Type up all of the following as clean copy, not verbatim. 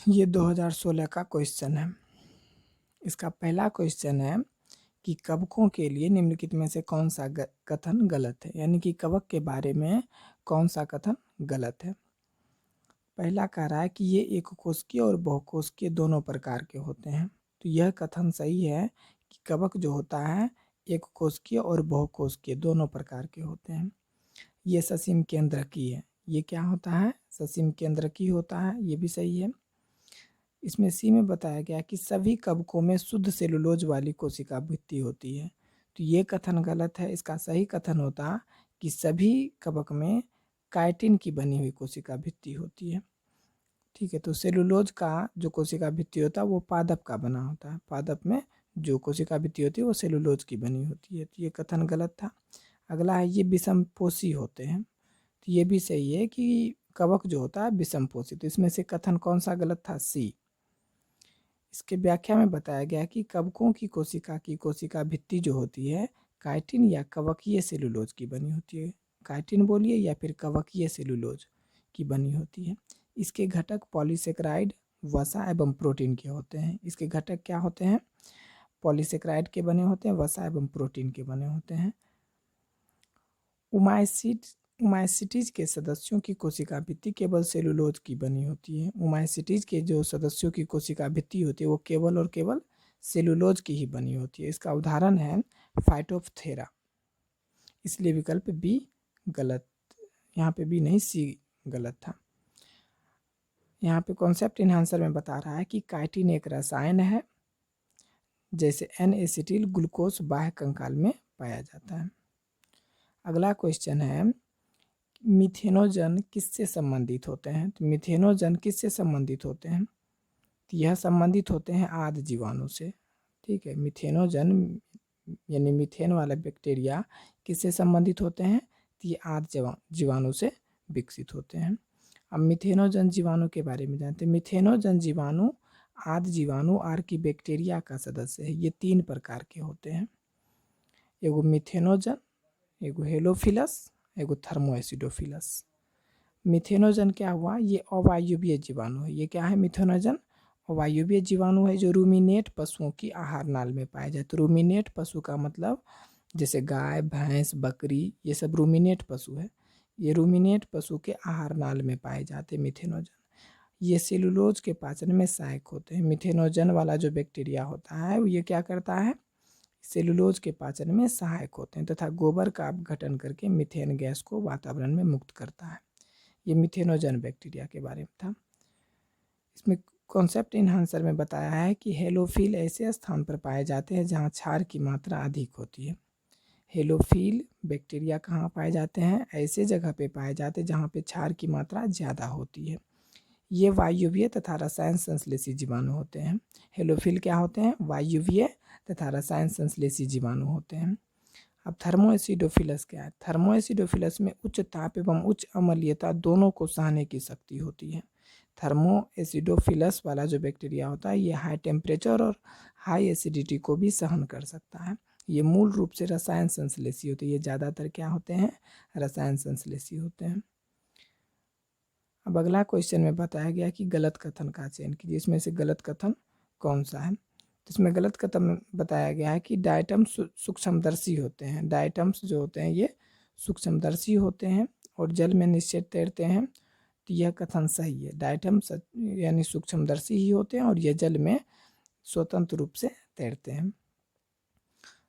ये 2016 का क्वेश्चन है। इसका पहला क्वेश्चन है कि कवकों के लिए निम्नलिखित में से कौन सा कथन गलत है, यानी कि कवक के बारे में कौन सा कथन गलत है। पहला कह रहा है कि ये एककोशिकीय और बहुकोशिकीय दोनों प्रकार के होते हैं। तो यह कथन सही है कि कवक जो होता है एककोशिकीय और बहुकोशिकीय दोनों प्रकार के होते हैं। ये ससीम केंद्रकीय है। ये क्या होता है? ससीम केंद्रकीय होता है। ये भी सही है। इसमें सी में बताया गया कि सभी कवकों में शुद्ध सेलुलोज वाली कोशिका भित्ति होती है। तो ये कथन गलत है। इसका सही कथन होता कि सभी कवक में काइटिन की बनी हुई कोशिका भित्ति होती है। ठीक है, तो सेलुलोज का जो कोशिका भित्ति होता है वो पादप का बना होता है। पादप में जो कोशिका भित्ति होती है वो सेलुलोज की बनी होती है। तो ये कथन गलत था। अगला है ये विषमपोषी होते हैं। तो ये भी सही है कि कवक जो होता है विषमपोषी। तो इसमें से कथन कौन सा गलत था? सी। इसके व्याख्या में बताया गया कि कवकों की कोशिका भित्ति जो होती है काइटिन या कवकीय सेलुलोज की बनी होती है। काइटिन बोलिए या फिर कवकीय सेलुलोज की बनी होती है। इसके घटक पॉलीसेकेराइड, वसा एवं प्रोटीन के होते हैं। इसके घटक क्या होते हैं? पॉलीसेकेराइड के बने होते हैं, वसा एवं प्रोटीन के बने होते हैं। उमाइसिटीज के सदस्यों की कोशिका भित्ति केवल सेलुलोज की बनी होती है। उमाइसिटीज के जो सदस्यों की कोशिका भित्ति होती है वो केवल और केवल सेलुलोज की ही बनी होती है। इसका उदाहरण है फाइटोप्थेरा। इसलिए विकल्प बी गलत। यहाँ पे बी नहीं, सी गलत था। यहाँ पे कॉन्सेप्ट इनहांसर में बता रहा है कि काइटिन एक रसायन है जैसे एन एसिटिल ग्लूकोज बाह्य कंकाल में पाया जाता है। अगला क्वेश्चन है मिथेनोजन किससे संबंधित होते हैं? तो मिथेनोजन किससे संबंधित होते हैं? तो यह संबंधित होते हैं आद जीवाणु से। ठीक है, मिथेनोजन यानी मीथेन वाला बैक्टीरिया किससे संबंधित होते हैं? तो ये आद जीवाणु से विकसित होते हैं। अब मिथेनोजन जीवाणु के बारे में जानते हैं। मिथेनोजन जीवाणु आद जीवाणु आर्की बैक्टीरिया का सदस्य है। ये 3 प्रकार के होते हैं। एगो मिथेनोजन, एगो हेलोफिलस, एगो थर्मोएसिडोफिलस। मिथेनोजन क्या हुआ? ये अवायवीय जीवाणु है। ये क्या है? मिथेनोजन अवायवीय जीवाणु है जो रूमिनेट पशुओं की आहार नाल में पाए जाते। तो रूमिनेट पशु का मतलब जैसे गाय, भैंस, बकरी, ये सब रूमिनेट पशु है। ये रूमिनेट पशु के आहार नाल में पाए जाते मिथेनोजन। ये सेलुलोज के पाचन में सहायक होते हैं। मिथेनोजन वाला जो बैक्टीरिया होता है ये क्या करता है? सेलुलोज के पाचन में सहायक होते हैं तथा गोबर का अपघटन करके मीथेन गैस को वातावरण में मुक्त करता है। ये मिथेनोजन बैक्टीरिया के बारे में था। इसमें कॉन्सेप्ट इनहांसर में बताया है कि हेलोफिल ऐसे स्थान पर पाए जाते हैं जहाँ क्षार की मात्रा अधिक होती है। हेलोफिल बैक्टीरिया कहाँ पाए जाते हैं? ऐसे जगह पे पाए जाते हैं जहाँ पे क्षार की मात्रा ज़्यादा होती है। ये वायुवीय तथा रसायन संश्लेषी जीवाणु होते हैं। हेलोफिल क्या होते हैं? वायुवीय तथा रसायन संश्लेषी जीवाणु होते हैं। अब थर्मोएसिडोफिलस क्या है? थर्मोएसिडोफिलस में उच्च ताप एवं उच्च अम्लीयता दोनों को सहने की शक्ति होती है। थर्मोएसिडोफिलस वाला जो बैक्टीरिया होता है ये हाई टेम्परेचर और हाई एसिडिटी को भी सहन कर सकता है। ये मूल रूप से रसायन संश्लेषी होते हैं। ये ज़्यादातर क्या होते हैं? रसायन संश्लेषी होते हैं। अब अगला क्वेश्चन में बताया गया कि गलत कथन का चयन कीजिए। इसमें से गलत कथन कौन सा है? तो इसमें गलत कथन में बताया गया है कि डायटम्स सूक्ष्मदर्शी होते हैं। डायटम्स जो होते हैं ये सूक्ष्मदर्शी होते हैं और जल में निश्चित तैरते हैं। तो यह कथन सही है। डायटम्स यानी सूक्ष्मदर्शी ही होते हैं और ये जल में स्वतंत्र रूप से तैरते हैं।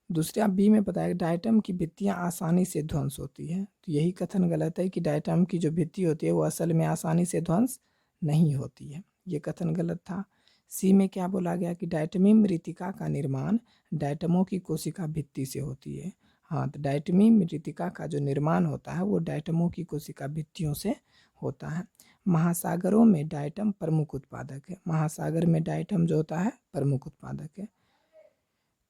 दूसरा बी में बताया डायटम की भित्तियाँ आसानी से ध्वंस होती है। तो यही कथन गलत है कि डायटम की जो भित्ति होती है वो असल में आसानी से ध्वंस नहीं होती है। ये कथन गलत था। सी में क्या बोला गया कि डायटमी मृतिका का निर्माण डायटमों की कोशिका भित्ति से होती है। हाँ, तो डायटमी मृतिका का जो निर्माण होता है वो डायटमों की कोशिका भित्तियों से होता है। महासागरों में डायटम प्रमुख उत्पादक है। महासागर में डायटम जो होता है प्रमुख उत्पादक है।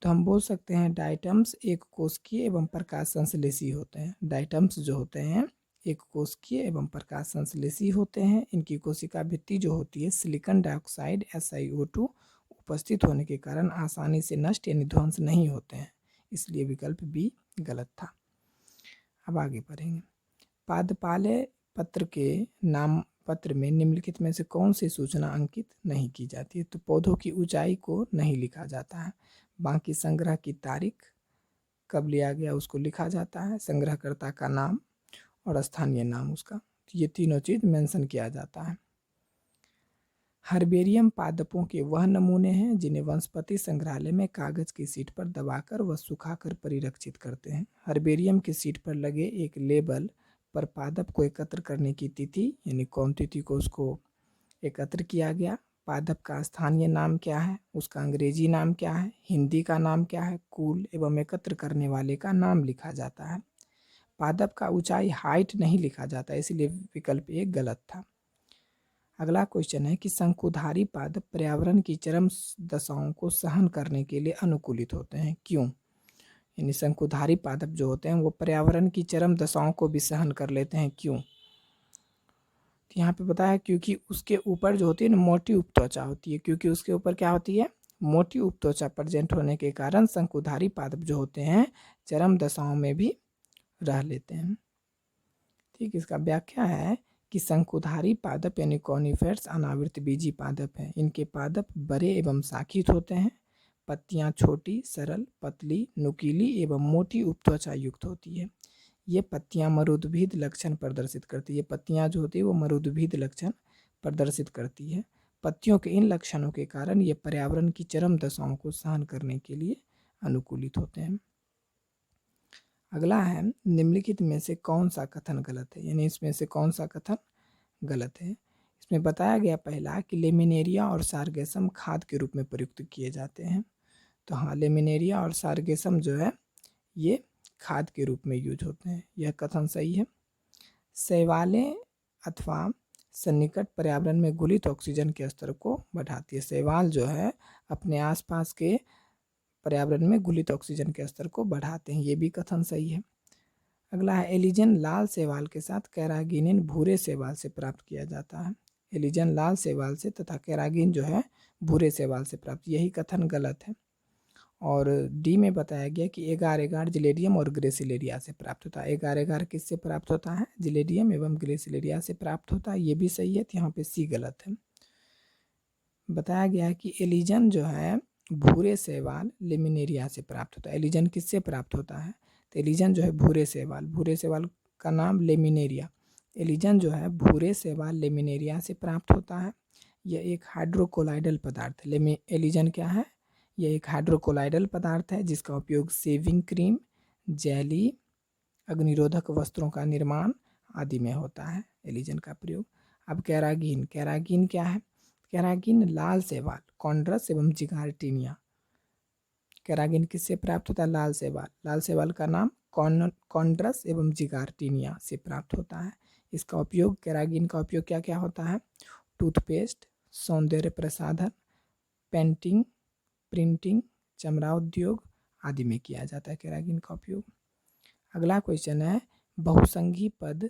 तो हम बोल सकते हैं डायटम्स एक कोशिकीय एवं प्रकाश संश्लेषी होते हैं। डायटम्स जो होते हैं एक कोशिकीय एवं प्रकाश संश्लेषी होते हैं। इनकी कोशिका भित्ति जो होती है सिलिकॉन डाइऑक्साइड SiO2 उपस्थित होने के कारण आसानी से नष्ट यानी ध्वंस नहीं होते हैं। इसलिए विकल्प बी गलत था। अब आगे बढ़ेंगे। पादपालय पत्र के नाम पत्र में निम्नलिखित में से कौन सी सूचना अंकित नहीं की जाती है? तो पौधों की ऊंचाई को नहीं लिखा जाता है। बाकी संग्रह की तारीख, कब लिया गया उसको लिखा जाता है, संग्रहकर्ता का नाम और स्थानीय नाम उसका, तो ये तीनों चीज़ मेंशन किया जाता है। हर्बेरियम पादपों के वह नमूने हैं जिन्हें वनस्पति संग्रहालय में कागज की शीट पर दबाकर व सुखाकर परिरक्षित करते हैं। हर्बेरियम की शीट पर लगे एक लेबल पर पादप को एकत्र करने की तिथि यानी कौन तिथि को उसको एकत्र किया गया, पादप का स्थानीय नाम क्या है, उसका अंग्रेजी नाम क्या है, हिंदी का नाम क्या है, कुल एवं एकत्र करने वाले का नाम लिखा जाता है। पादप का ऊंचाई हाइट नहीं लिखा जाता, इसलिए विकल्प एक गलत था। अगला क्वेश्चन है कि शंकुधारी पादप पर्यावरण की चरम दशाओं को सहन करने के लिए अनुकूलित होते हैं, क्यों? यानी शंकुधारी पादप जो होते हैं वो पर्यावरण की चरम दशाओं को भी सहन कर लेते हैं, क्यों? तो यहाँ पे बताया क्योंकि उसके ऊपर जो होती है ना मोटी उपत्वचा होती है, क्योंकि उसके ऊपर क्या होती है, मोटी उपत्वचा प्रेजेंट होने के कारण शंकुधारी पादप जो होते हैं चरम दशाओं में भी रह लेते हैं। ठीक, इसका व्याख्या है कि शंकुधारी पादप यानी कॉनिफेरस अनावृत बीजी पादप हैं। इनके पादप बड़े एवं शाखित होते हैं। पत्तियां छोटी, सरल, पतली, नुकीली एवं मोटी उपत्वचा युक्त होती है। ये पत्तियां मरुद्भिद लक्षण प्रदर्शित करती है। ये पत्तियां जो होती है वो मरुद्भिद लक्षण प्रदर्शित करती है। पत्तियों के इन लक्षणों के कारण ये पर्यावरण की चरम दशाओं को सहन करने के लिए अनुकूलित होते हैं। अगला है निम्नलिखित में से कौन सा कथन गलत है, यानी इसमें से कौन सा कथन गलत है। इसमें बताया गया पहला कि लेमिनेरिया और सारगेसम खाद के रूप में प्रयुक्त किए जाते हैं। तो हाँ, लेमिनेरिया और सारगेसम जो है ये खाद के रूप में यूज होते हैं, यह कथन सही है। शैवालें अथवा सन्निकट पर्यावरण में घुलित ऑक्सीजन के स्तर को बढ़ाती है। शैवाल जो है अपने आसपास के पर्यावरण में घुलित ऑक्सीजन के स्तर को बढ़ाते हैं, ये भी कथन सही है। अगला है एलिजन लाल शैवाल के साथ कैरागिनिन भूरे शैवाल से प्राप्त किया जाता है। एलिजन लाल शैवाल से तथा कैरागिन जो है भूरे शैवाल से प्राप्त, यही कथन गलत है। और डी में बताया गया कि एगार एगार जिलेडियम और ग्रेसिलेरिया से प्राप्त होता है। एगार एगार किससे प्राप्त होता है? जिलेडियम एवं ग्रेसिलेरिया से प्राप्त होता है, ये भी सही है। तो यहाँ पे सी गलत है। बताया गया है कि एलिजन जो है भूरे शैवाल लेमिनेरिया से प्राप्त होता है। एलिजन किससे प्राप्त होता है? तो एलिजन जो है भूरे शैवाल का नाम लेमिनेरिया, एलिजन जो है भूरे शैवाल लेमिनेरिया से प्राप्त होता है। यह एक हाइड्रोकोलाइडल पदार्थ है। एलिजन क्या है? यह एक हाइड्रोकोलाइडल पदार्थ है जिसका उपयोग शेविंग क्रीम, जेली, अग्निरोधक वस्त्रों का निर्माण आदि में होता है एलिजन का प्रयोग। अब कैरागिन क्या है? कैरागिन लाल शैवाल कॉन्ड्रस एवं जिगार्टिनिया। कैरागिन किससे प्राप्त होता है? लाल शैवाल का नाम कॉन्ड्रस एवं जिगार्टिनिया से प्राप्त होता है। इसका उपयोग, कैरागिन का उपयोग क्या क्या होता है? टूथपेस्ट, सौंदर्य प्रसाधन, पेंटिंग, प्रिंटिंग, चमड़ा उद्योग आदि में किया जाता है कैरागिन का उपयोग। अगला क्वेश्चन है बहुसंघी पद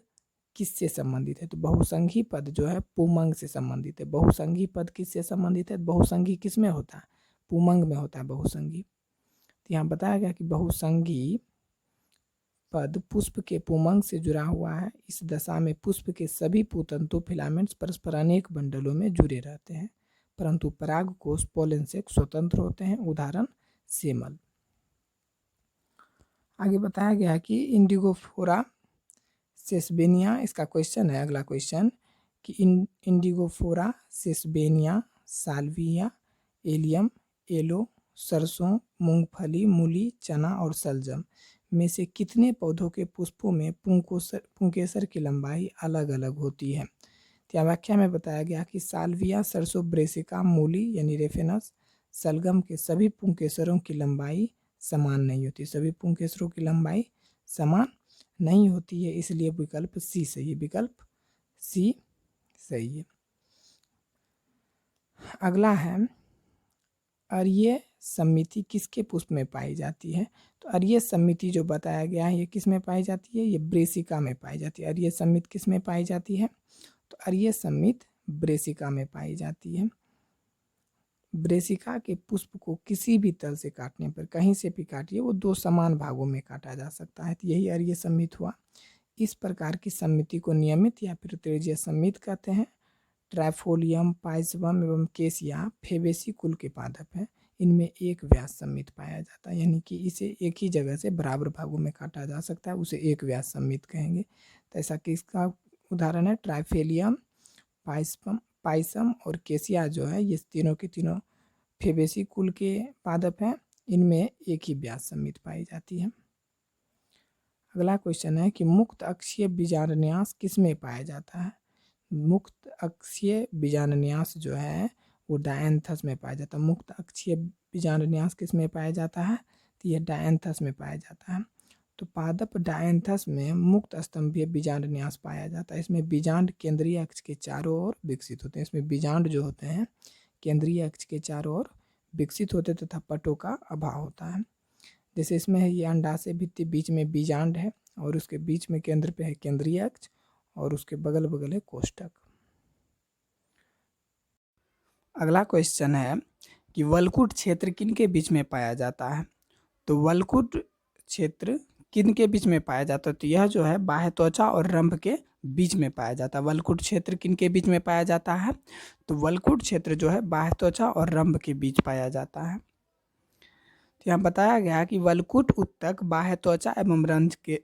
किससे संबंधित है? तो बहुसंघी पद जो है पुमंग से संबंधित है। बहुसंघी पद किससे संबंधित है? बहुसंघी किस में होता है? पुमंग में होता है बहुसंघी। तो यहाँ बताया गया कि बहुसंघी पद पुष्प के पुमंग से जुड़ा हुआ है। इस दशा में पुष्प के सभी पुतंतु फिलामेंट्स परस्पर अनेक बंडलों में जुड़े रहते हैं, परंतु परागकोश पोलन से स्वतंत्र होते हैं। उदाहरण सेमल। आगे बताया गया कि इंडिगोफोरा सेसबेनिया, इसका क्वेश्चन है अगला क्वेश्चन कि Indigofera Sesbania, Salvia, Allium, aloe, सरसों, मूंगफली, मूली, चना और सलजम में से कितने पौधों के पुष्पों में पुंकेसर की लंबाई अलग अलग होती है? तो व्याख्या में बताया गया कि साल्विया, सरसों, ब्रेसिका, मूली यानी रेफेनस, सलगम के सभी पुंकेसरों की लंबाई समान नहीं होती। सभी पुंकेसरों की लंबाई समान नहीं होती है, इसलिए विकल्प सी सही है। विकल्प सी सही है। अगला है अर्य समिति किसके पुष्प में पाई जाती है? तो अर्य समिति जो बताया गया है ये किस में पाई जाती है? ये ब्रेसिका में पाई जाती है। अर्य समिति किस में पाई जाती है? तो अर्य समिति ब्रेसिका में पाई जाती है। ब्रेसिका के पुष्प को किसी भी तल से काटने पर, कहीं से भी काटिए, वो दो समान भागों में काटा जा सकता है। तो यही अर्य समिति हुआ। इस प्रकार की समिति को नियमित या फिर उत्तेजीय समिति कहते हैं। ट्राइफोलियम, पाइसबम एवं केसिया फेबेसी कुल के पादप हैं। इनमें एक व्यास समिति पाया जाता है, यानी कि इसे एक ही जगह से बराबर भागों में काटा जा सकता है, उसे एक व्यास समिति कहेंगे। तो ऐसा किसका उदाहरण है? ट्राइफेलियम, पाइसम और केसिया जो है, ये तीनों के तीनों फेबेसी कुल के पादप हैं। इनमें एक ही व्यास समिति पाई जाती है। अगला क्वेश्चन है कि मुक्त अक्षीय बीजांडन्यास किसमें पाया जाता है? मुक्त अक्षीय बीजांडन्यास जो है वो डायंथस में पाया जाता है। मुक्त अक्षीय बीजांडन्यास किस में पाया जाता है? तो यह डायंथस में पाया जाता है। तो पादप डायंथस में मुक्त स्तंभीय बीजांडन्यास पाया जाता है। इसमें बीजांड केंद्रीय अक्ष के चारों ओर विकसित होते हैं। इसमें बीजांड जो होते हैं केंद्रीय अक्ष के चारों ओर विकसित होते तथा पटों का अभाव होता है। जैसे इसमें है ये अंडाशय भित्ति, बीच में बीजांड है और उसके बीच में केंद्र पे है केंद्रीय अक्ष और उसके बगल बगल है कोष्ठक। अगला क्वेश्चन है कि वलकुट क्षेत्र किन के बीच में पाया जाता है? तो वलकुट क्षेत्र किन के बीच में पाया जाता है? तो यह जो है बाह्य त्वचा और रंभ के बीच में पाया जाता है। वलकुट क्षेत्र किन के बीच में पाया जाता है? तो वलकुट क्षेत्र जो है बाह्य त्वचा और रंभ के बीच पाया जाता है। तो यहाँ बताया गया कि वलकुट उत्तक बाह्य त्वचा एवं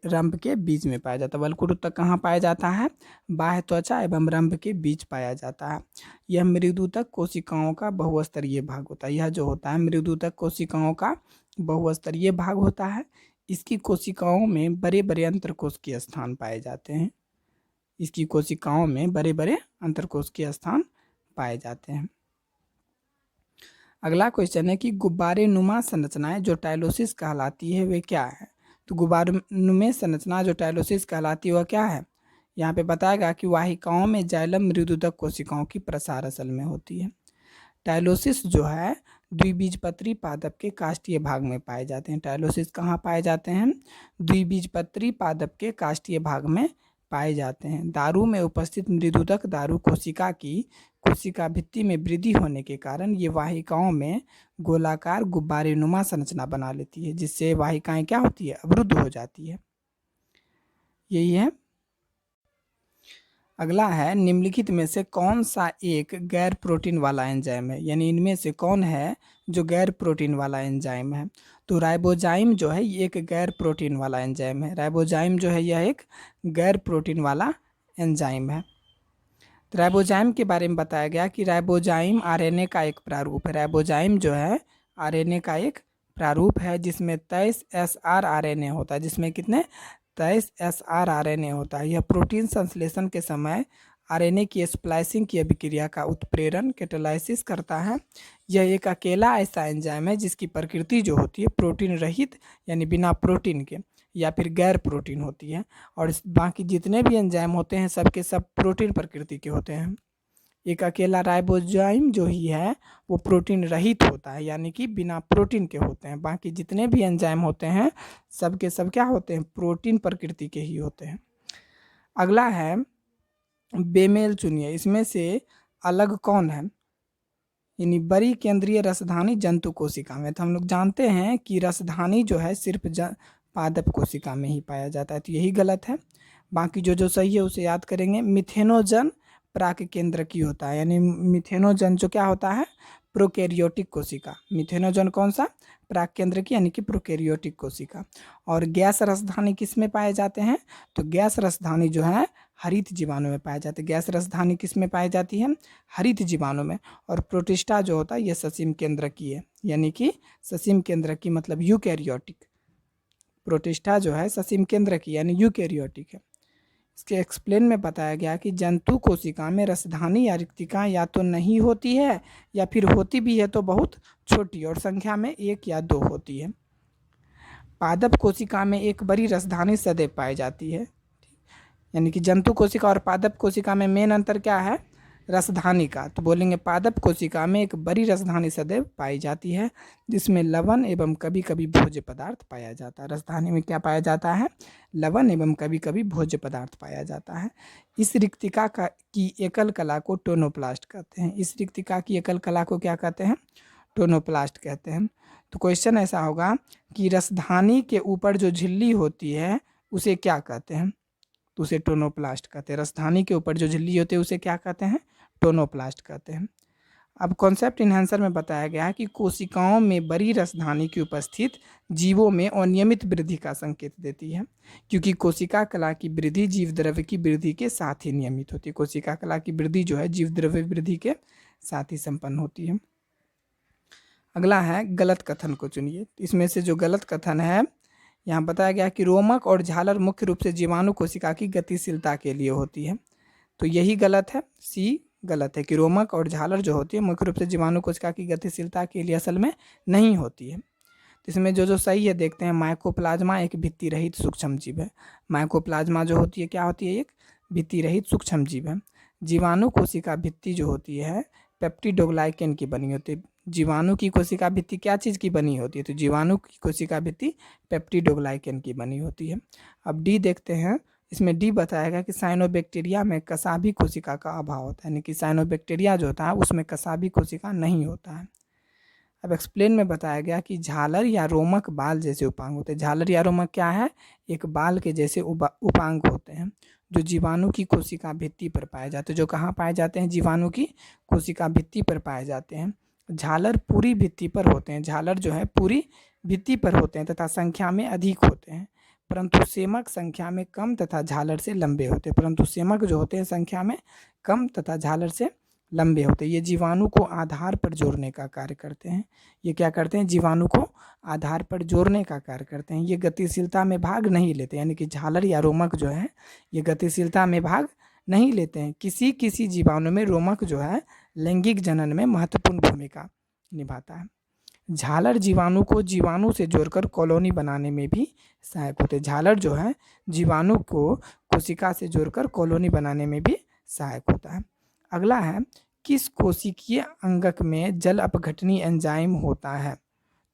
रंभ के बीच में पाया जाता है। वलकुट उत्तक कहाँ पाया जाता है? बाह्य त्वचा एवं रंभ के बीच पाया जाता है। यह मृदुतक कोशिकाओं का बहुस्तरीय भाग होता है। यह जो होता है मृदुतक कोशिकाओं का बहुस्तरीय भाग होता है। इसकी कोशिकाओं में बड़े बड़े अंतरकोश के स्थान पाए जाते हैं। इसकी कोशिकाओं में बड़े बड़े अंतरकोश के स्थान पाए जाते हैं। अगला क्वेश्चन है कि गुब्बारे नुमा संरचनाएं जो टाइलोसिस कहलाती है वे क्या है? तो गुब्बारे नुमा संरचना जो टाइलोसिस कहलाती है वह क्या है? यहाँ पे बताएगा कि वाहिकाओं में जाइलम मृदुतक कोशिकाओं की प्रसार असल में होती है। टाइलोसिस जो है द्विबीजपत्री पादप के काष्ठीय भाग में पाए जाते हैं। टाइलोसिस कहाँ पाए जाते हैं? द्विबीजपत्री पादप के काष्ठीय भाग में पाए जाते हैं। दारू में उपस्थित मृदुतक दारू कोशिका की कोशिका भित्ति में वृद्धि होने के कारण ये वाहिकाओं में गोलाकार गुब्बारे नुमा संरचना बना लेती है, जिससे वाहिकाएं क्या होती है? अवरुद्ध हो जाती है। यही है। अगला है निम्नलिखित में से कौन सा एक गैर प्रोटीन वाला एंजाइम है? यानी इनमें से कौन है जो गैर प्रोटीन वाला एंजाइम है? तो राइबोजाइम जो है ये एक गैर प्रोटीन वाला एंजाइम है। राइबोजाइम जो है यह एक गैर प्रोटीन वाला एंजाइम है। तो राइबोजाइम के बारे में बताया गया कि राइबोजाइम आरएनए का एक प्रारूप है। राइबोजाइम जो है आरएनए का एक प्रारूप है जिसमें 23 एसआर आरएनए होता है। जिसमें कितने? 23 एसआर आरएनए होता है। यह प्रोटीन संश्लेषण के समय आरएनए की स्प्लाइसिंग की अभिक्रिया का उत्प्रेरण कैटालाइसिस करता है। यह एक अकेला ऐसा एंजाइम है जिसकी प्रकृति जो होती है प्रोटीन रहित यानी बिना प्रोटीन के या फिर गैर प्रोटीन होती है। और बाकी जितने भी एंजाइम होते हैं सबके सब प्रोटीन प्रकृति के होते हैं। एक अकेला राइबोजाइम जो ही है वो प्रोटीन रहित होता है, यानी कि बिना प्रोटीन के होते हैं। बाकी जितने भी एंजाइम होते हैं सबके सब क्या होते हैं? प्रोटीन प्रकृति के ही होते हैं। अगला है बेमेल चुनिए, इसमें से अलग कौन है? यानी बड़ी केंद्रीय रसधानी जंतु कोशिका में। तो हम लोग जानते हैं कि रसधानी जो है सिर्फ पादप कोशिका में ही पाया जाता है, तो यही गलत है। बाकी जो जो सही है उसे याद करेंगे। मिथेनोजन प्राक केंद्रकी होता है, यानी मिथेनोजन जो क्या होता है? प्रोकैरियोटिक कोशिका। मिथेनोजन कौन सा? प्राक केंद्रकी यानी कि प्रोकैरियोटिक कोशिका। और गैस रसधानी किस में पाए जाते हैं? तो गैस रसधानी जो है हरित जीवाणु में पाए जाते हैं। गैस रसधानी किस में पाई जाती है? हरित जीवाणु में। और प्रोटिस्टा जो होता है यह ससीम केंद्रकी है, यानी कि ससीम केंद्रकी मतलब यूकैरियोटिक। प्रोटिस्टा जो है ससीम केंद्रकी यानी यूकैरियोटिक है। इसके एक्सप्लेन में बताया गया कि जंतु कोशिका में रसधानी या रिक्तिका या तो नहीं होती है या फिर होती भी है तो बहुत छोटी और संख्या में 1 या 2 होती है। पादप कोशिका में एक बड़ी रसधानी सदैव पाई जाती है। यानी कि जंतु कोशिका और पादप कोशिका में मेन अंतर क्या है? रसधानी का। तो बोलेंगे पादप कोशिका में एक बड़ी रसधानी सदैव पाई जाती है जिसमें लवण एवं कभी कभी भोज्य पदार्थ पाया जाता है। रसधानी में क्या पाया जाता है? लवण एवं कभी कभी भोज्य पदार्थ पाया जाता है। इस रिक्तिका की एकल कला को टोनोप्लास्ट कहते हैं। इस रिक्तिका की एकल कला को क्या कहते हैं? टोनोप्लास्ट कहते हैं। तो क्वेश्चन ऐसा होगा कि रसधानी के ऊपर जो झिल्ली होती है उसे क्या कहते हैं? तो उसे टोनोप्लास्ट कहते हैं। रसधानी के ऊपर जो झिल्ली होती है उसे क्या कहते हैं? टोनोप्लास्ट कहते हैं। अब कॉन्सेप्ट इन्हांसर में बताया गया है कि कोशिकाओं में बड़ी रसधानी की उपस्थित जीवों में अनियमित वृद्धि का संकेत देती है, क्योंकि कोशिका कला की वृद्धि जीव द्रव्य की वृद्धि के साथ ही नियमित होती है। कोशिका कला की वृद्धि जो है जीव द्रव्य वृद्धि के साथ ही संपन्न होती है। अगला है गलत कथन को चुनिए। इसमें से जो गलत कथन है, यहाँ बताया गया कि रोमक और झालर मुख्य रूप से जीवाणु कोशिका की गतिशीलता के लिए होती है, तो यही गलत है। सी गलत है कि रोमक और झालर जो होती है मुख्य रूप से जीवाणु कोशिका की गतिशीलता के लिए असल में नहीं होती है। तो इसमें जो सही है देखते हैं। माइकोप्लाज्मा एक भित्ति रहित सूक्ष्म जीव है। माइकोप्लाज्मा जो होती है क्या होती है? एक भित्ति रहित सूक्ष्म जीव है। जीवाणु कोशिका भित्ति जो होती है पेप्टिडोग्लाइकेन की बनी होती है। जीवाणु की कोशिका भित्ति क्या चीज़ की बनी होती है? तो जीवाणु की कोशिका भित्ति पेप्टिडोग्लाइकेन की बनी होती है। अब डी देखते हैं। इसमें डी बताएगा कि साइनोबैक्टीरिया में कसाबी कोशिका का अभाव होता है, यानी कि साइनोबैक्टीरिया जो होता है उसमें कसाबी कोशिका नहीं होता है। अब एक्सप्लेन में बताया गया कि झालर या रोमक बाल जैसे उपांग होते हैं। झालर या रोमक क्या है? एक बाल के जैसे उपांग होते हैं जो जीवाणु की कोशिका भित्ति पर पाए जाते हैं। जो कहाँ पाए जाते हैं? जीवाणु की कोशिका भित्ति पर पाए जाते हैं। झालर पूरी भित्ति पर होते हैं। झालर जो है पूरी भित्ति पर होते हैं तथा संख्या में अधिक होते हैं, परंतु सेमक संख्या में कम तथा झालर से लंबे होते हैं। परंतु सेमक जो होते हैं संख्या में कम तथा झालर से लंबे होते हैं। ये जीवाणु को आधार पर जोड़ने का कार्य करते हैं। ये क्या करते हैं? जीवाणु को आधार पर जोड़ने का कार्य करते हैं। ये गतिशीलता में भाग नहीं लेते, यानी कि झालर या रोमक जो है ये गतिशीलता में भाग नहीं लेते हैं। किसी किसी जीवाणु में रोमक जो है लैंगिक जनन में महत्वपूर्ण भूमिका निभाता है। झालर जीवाणु को जीवाणु से जोड़कर कॉलोनी बनाने में भी सहायक होते हैं। झालर जो है जीवाणु को कोशिका से जोड़कर कॉलोनी बनाने में भी सहायक होता है। अगला है किस कोशिकीय अंगक में जल अपघटनी एंजाइम होता है?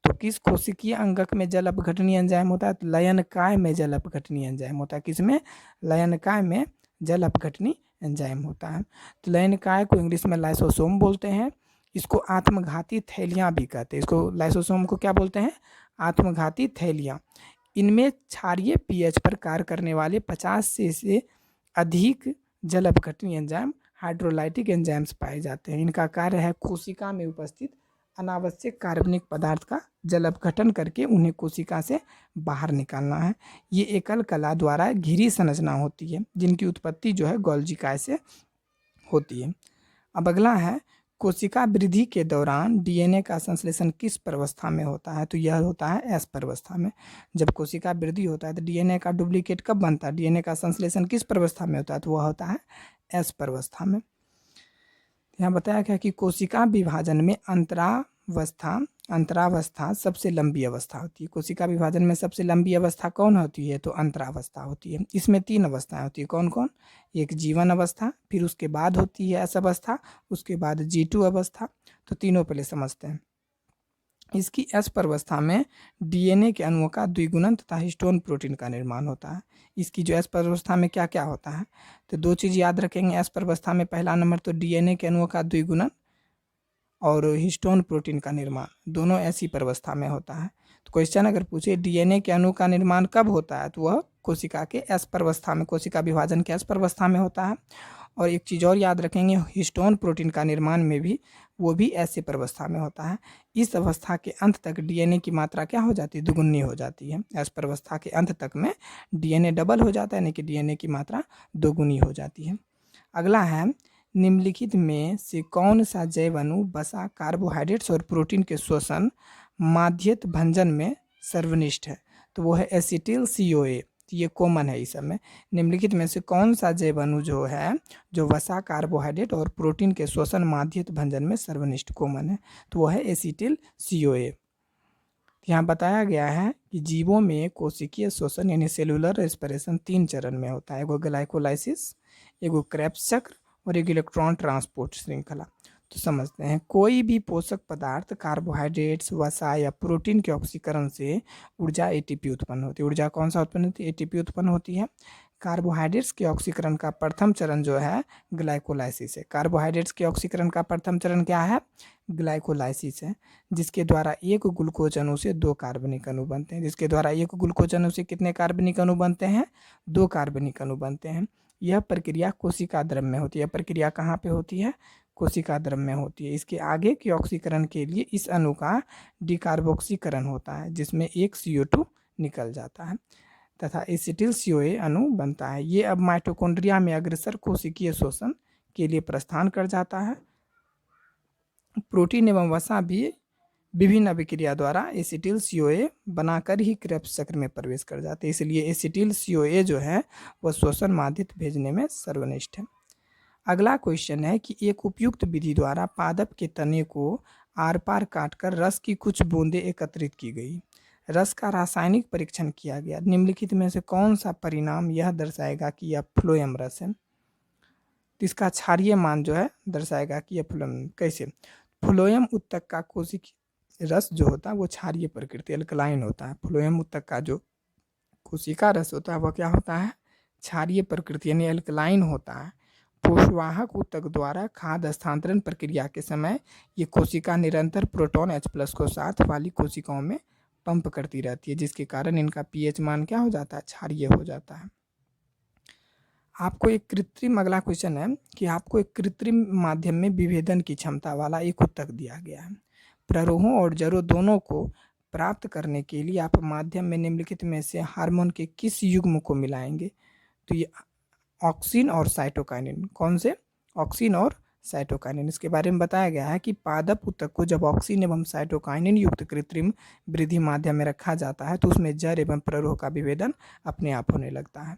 तो किस कोशिकीय अंगक में जल अपघटनी एंजाइम होता है? तो लयनकाय में जल अपघटनी एंजाइम होता है। किसमें? लयनकाय में जल अपघटनी एंजाइम होता है। तो लयनकाय को इंग्लिश में लाइसोसोम बोलते हैं। इसको आत्मघाती थैलियाँ भी कहते हैं। इसको लाइसोसोम को क्या बोलते हैं? आत्मघाती थैलियाँ। इनमें क्षारीय पीएच पर कार्य करने वाले 50 से अधिक जल अपघटनी एंजाइम हाइड्रोलाइटिक एंजाइम्स पाए जाते हैं। इनका कार्य है कोशिका में उपस्थित अनावश्यक कार्बनिक पदार्थ का जल अपघटन करके उन्हें कोशिका से बाहर निकालना है। ये एकल कला द्वारा घिरी संरचना होती है जिनकी उत्पत्ति जो है गोल्जी काय से होती है। अब अगला है कोशिका वृद्धि के दौरान डीएनए का संश्लेषण किस प्रवस्था में होता है? तो यह होता है एस प्रवस्था में। जब कोशिका वृद्धि होता है तो डीएनए का डुप्लीकेट कब बनता है? डीएनए का संश्लेषण किस प्रवस्था में होता है? तो वह होता है एस प्रवस्था में। यहाँ बताया गया कि कोशिका विभाजन में अंतरावस्था सबसे लंबी अवस्था होती है। कोशिका विभाजन में सबसे लंबी अवस्था कौन होती है? तो अंतरावस्था होती है। इसमें 3 अवस्थाएं होती है। कौन कौन? एक जीवन अवस्था, फिर उसके बाद होती है एस अवस्था, उसके बाद G2 अवस्था। तो तीनों पहले समझते हैं। इसकी एस प्रवस्था में डीएनए के अणुओं का द्विगुणन तथा हिस्टोन प्रोटीन का निर्माण होता है। इसकी जो एस प्रवस्था में क्या क्या होता है? तो 2 चीज़ याद रखेंगे एस प्रवस्था में। पहला नंबर तो डीएनए के अणुओं का द्विगुणन और हिस्टोन प्रोटीन का निर्माण, दोनों ऐसी प्रवस्था में होता है। तो क्वेश्चन अगर पूछे डीएनए के अणु का निर्माण कब होता है? तो वह कोशिका के एस प्रवस्था में, कोशिका विभाजन के एस प्रवस्था में होता है। और एक चीज़ और याद रखेंगे, हिस्टोन प्रोटीन का निर्माण में भी वो भी ऐसी प्रवस्था में होता है। इस अवस्था के अंत तक डीएनए की मात्रा क्या हो जाती है? दुगुनी हो जाती है। एस प्रवस्था के अंत तक में डीएनए डबल हो जाता है, यानी कि डीएनए की मात्रा दोगुनी हो जाती है। अगला है निम्नलिखित में से कौन सा जैव अणु वसा, कार्बोहाइड्रेट्स और प्रोटीन के शोषण माध्यत भंजन में सर्वनिष्ठ है? तो वो है एसिटिल CoA। ये कॉमन है इस सब में। निम्नलिखित में से कौन सा जैव अणु जो है जो वसा, कार्बोहाइड्रेट और प्रोटीन के शोषण माध्यत भंजन में सर्वनिष्ठ कॉमन है? तो वो है एसिटिल CoA। यहाँ बताया गया है कि जीवों में कोशिकीय शोषण यानी सेलुलर रेस्पिरेशन 3 चरण में होता है। एगो ग्लाइकोलाइसिस, एगो क्रेब्स चक्र और एक इलेक्ट्रॉन ट्रांसपोर्ट श्रृंखला। तो समझते हैं, कोई भी पोषक पदार्थ, कार्बोहाइड्रेट्स, वसा या प्रोटीन के ऑक्सीकरण से ऊर्जा ATP उत्पन्न होती है। ऊर्जा कौन सा उत्पन्न होती है? ATP उत्पन्न होती है। कार्बोहाइड्रेट्स के ऑक्सीकरण का प्रथम चरण जो है ग्लाइकोलाइसिस है। कार्बोहाइड्रेट्स के ऑक्सीकरण का प्रथम चरण क्या है? ग्लाइकोलाइसिस है, जिसके द्वारा एक ग्लूकोज अणु से 2 कार्बनिक अणु बनते हैं। जिसके द्वारा एक ग्लूकोज अणु से कितने कार्बनिक अणु बनते हैं? 2 कार्बनिक अणु बनते हैं। यह प्रक्रिया कोशिका द्रव में होती है। यह प्रक्रिया कहाँ पे होती है? कोशिका द्रव में होती है। इसके आगे के ऑक्सीकरण के लिए इस अणु का डिकार्बोक्सीकरण होता है, जिसमें एक CO2 निकल जाता है तथा एसिटिल CoA अणु बनता है। ये अब माइटोकॉन्ड्रिया में अग्रसर कोशिकीय श्वसन के लिए प्रस्थान कर जाता है। प्रोटीन एवं वसा भी विभिन्न अभिक्रिया द्वारा एसिटिल CoA बनाकर ही क्रेब्स चक्र में प्रवेश कर जाते हैं। इसलिए एसिटिल CoA जो है वह श्वसन माध्यम भेजने में सर्वनिष्ठ है। अगला क्वेश्चन है कि एक उपयुक्त विधि द्वारा पादप के तने को आर पार काटकर रस की कुछ बूंदें एकत्रित की गई। रस का रासायनिक परीक्षण किया गया। निम्नलिखित में से कौन सा परिणाम यह दर्शाएगा कि यह फ्लोएम रस है? तो इसका क्षारीय मान जो है दर्शाएगा कि यह फ्लोएम। कैसे? फ्लोएम उत्तक का कोशिकीय रस जो होता है वो क्षारीय प्रकृति अल्कलाइन होता है। फ्लोएम उत्तक का जो कोशिका रस होता है वह क्या होता है? क्षारीय प्रकृति यानी अल्कलाइन होता है। पोषवाहक उत्तक द्वारा खाद्य हस्तांतरण प्रक्रिया के समय ये कोशिका निरंतर प्रोटॉन H+ को साथ वाली कोशिकाओं में पंप करती रहती है, जिसके कारण इनका pH मान क्या हो जाता है? क्षारीय हो जाता है। आपको एक कृत्रिम, अगला क्वेश्चन है कि आपको एक कृत्रिम माध्यम में विभेदन की क्षमता वाला एक उत्तक दिया गया है। प्ररोहों और जड़ों दोनों को प्राप्त करने के लिए आप माध्यम में निम्नलिखित में से हार्मोन के किस युग्म को मिलाएंगे? तो ये ऑक्सिन और साइटोकाइनिन। कौन से? ऑक्सिन और साइटोकाइनिन। इसके बारे में बताया गया है कि पादप उत्तक को जब ऑक्सिन एवं साइटोकाइनिन युक्त कृत्रिम वृद्धि माध्यम में रखा जाता है तो उसमें जड़ एवं प्ररोह का विभेदन अपने आप होने लगता है।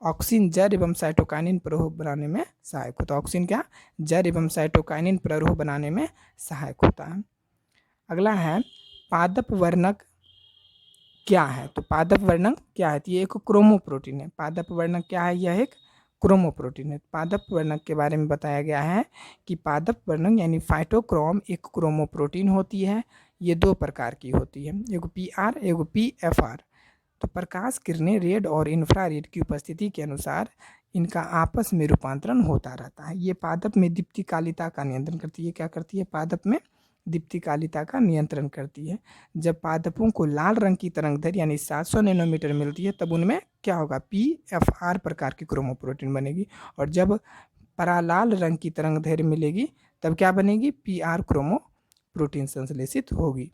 ऑक्सिन जड़ एवं साइटोकाइनिन प्ररोह बनाने में सहायक होता है। ऑक्सिन क्या? जड़ एवं साइटोकाइनिन प्ररोह बनाने में सहायक होता है। अगला है पादप वर्णक क्या है? तो पादप वर्णक क्या है? तो ये एक क्रोमोप्रोटीन है। पादप वर्णक क्या है? यह एक क्रोमोप्रोटीन है। पादप वर्णक के बारे में बताया गया है कि पादप वर्णक यानी फाइटोक्रोम एक क्रोमोप्रोटीन होती है। ये 2 प्रकार की होती है, एगो PR एगो PFR। तो प्रकाश किरणें रेड और इंफ्रारेड की उपस्थिति के अनुसार इनका आपस में रूपांतरण होता रहता है। ये पादप में दीप्तिकालिता का नियंत्रण करती है। क्या करती है? पादप में दीप्तिकालिता का नियंत्रण करती है। जब पादपों को लाल रंग की तरंगदैर्घ्य यानी 700 नैनोमीटर मिलती है तब उनमें क्या होगा? PFR प्रकार की क्रोमोप्रोटीन बनेगी। और जब परालाल रंग की तरंगदैर्घ्य मिलेगी तब क्या बनेगी? PR क्रोमोप्रोटीन संश्लेषित होगी।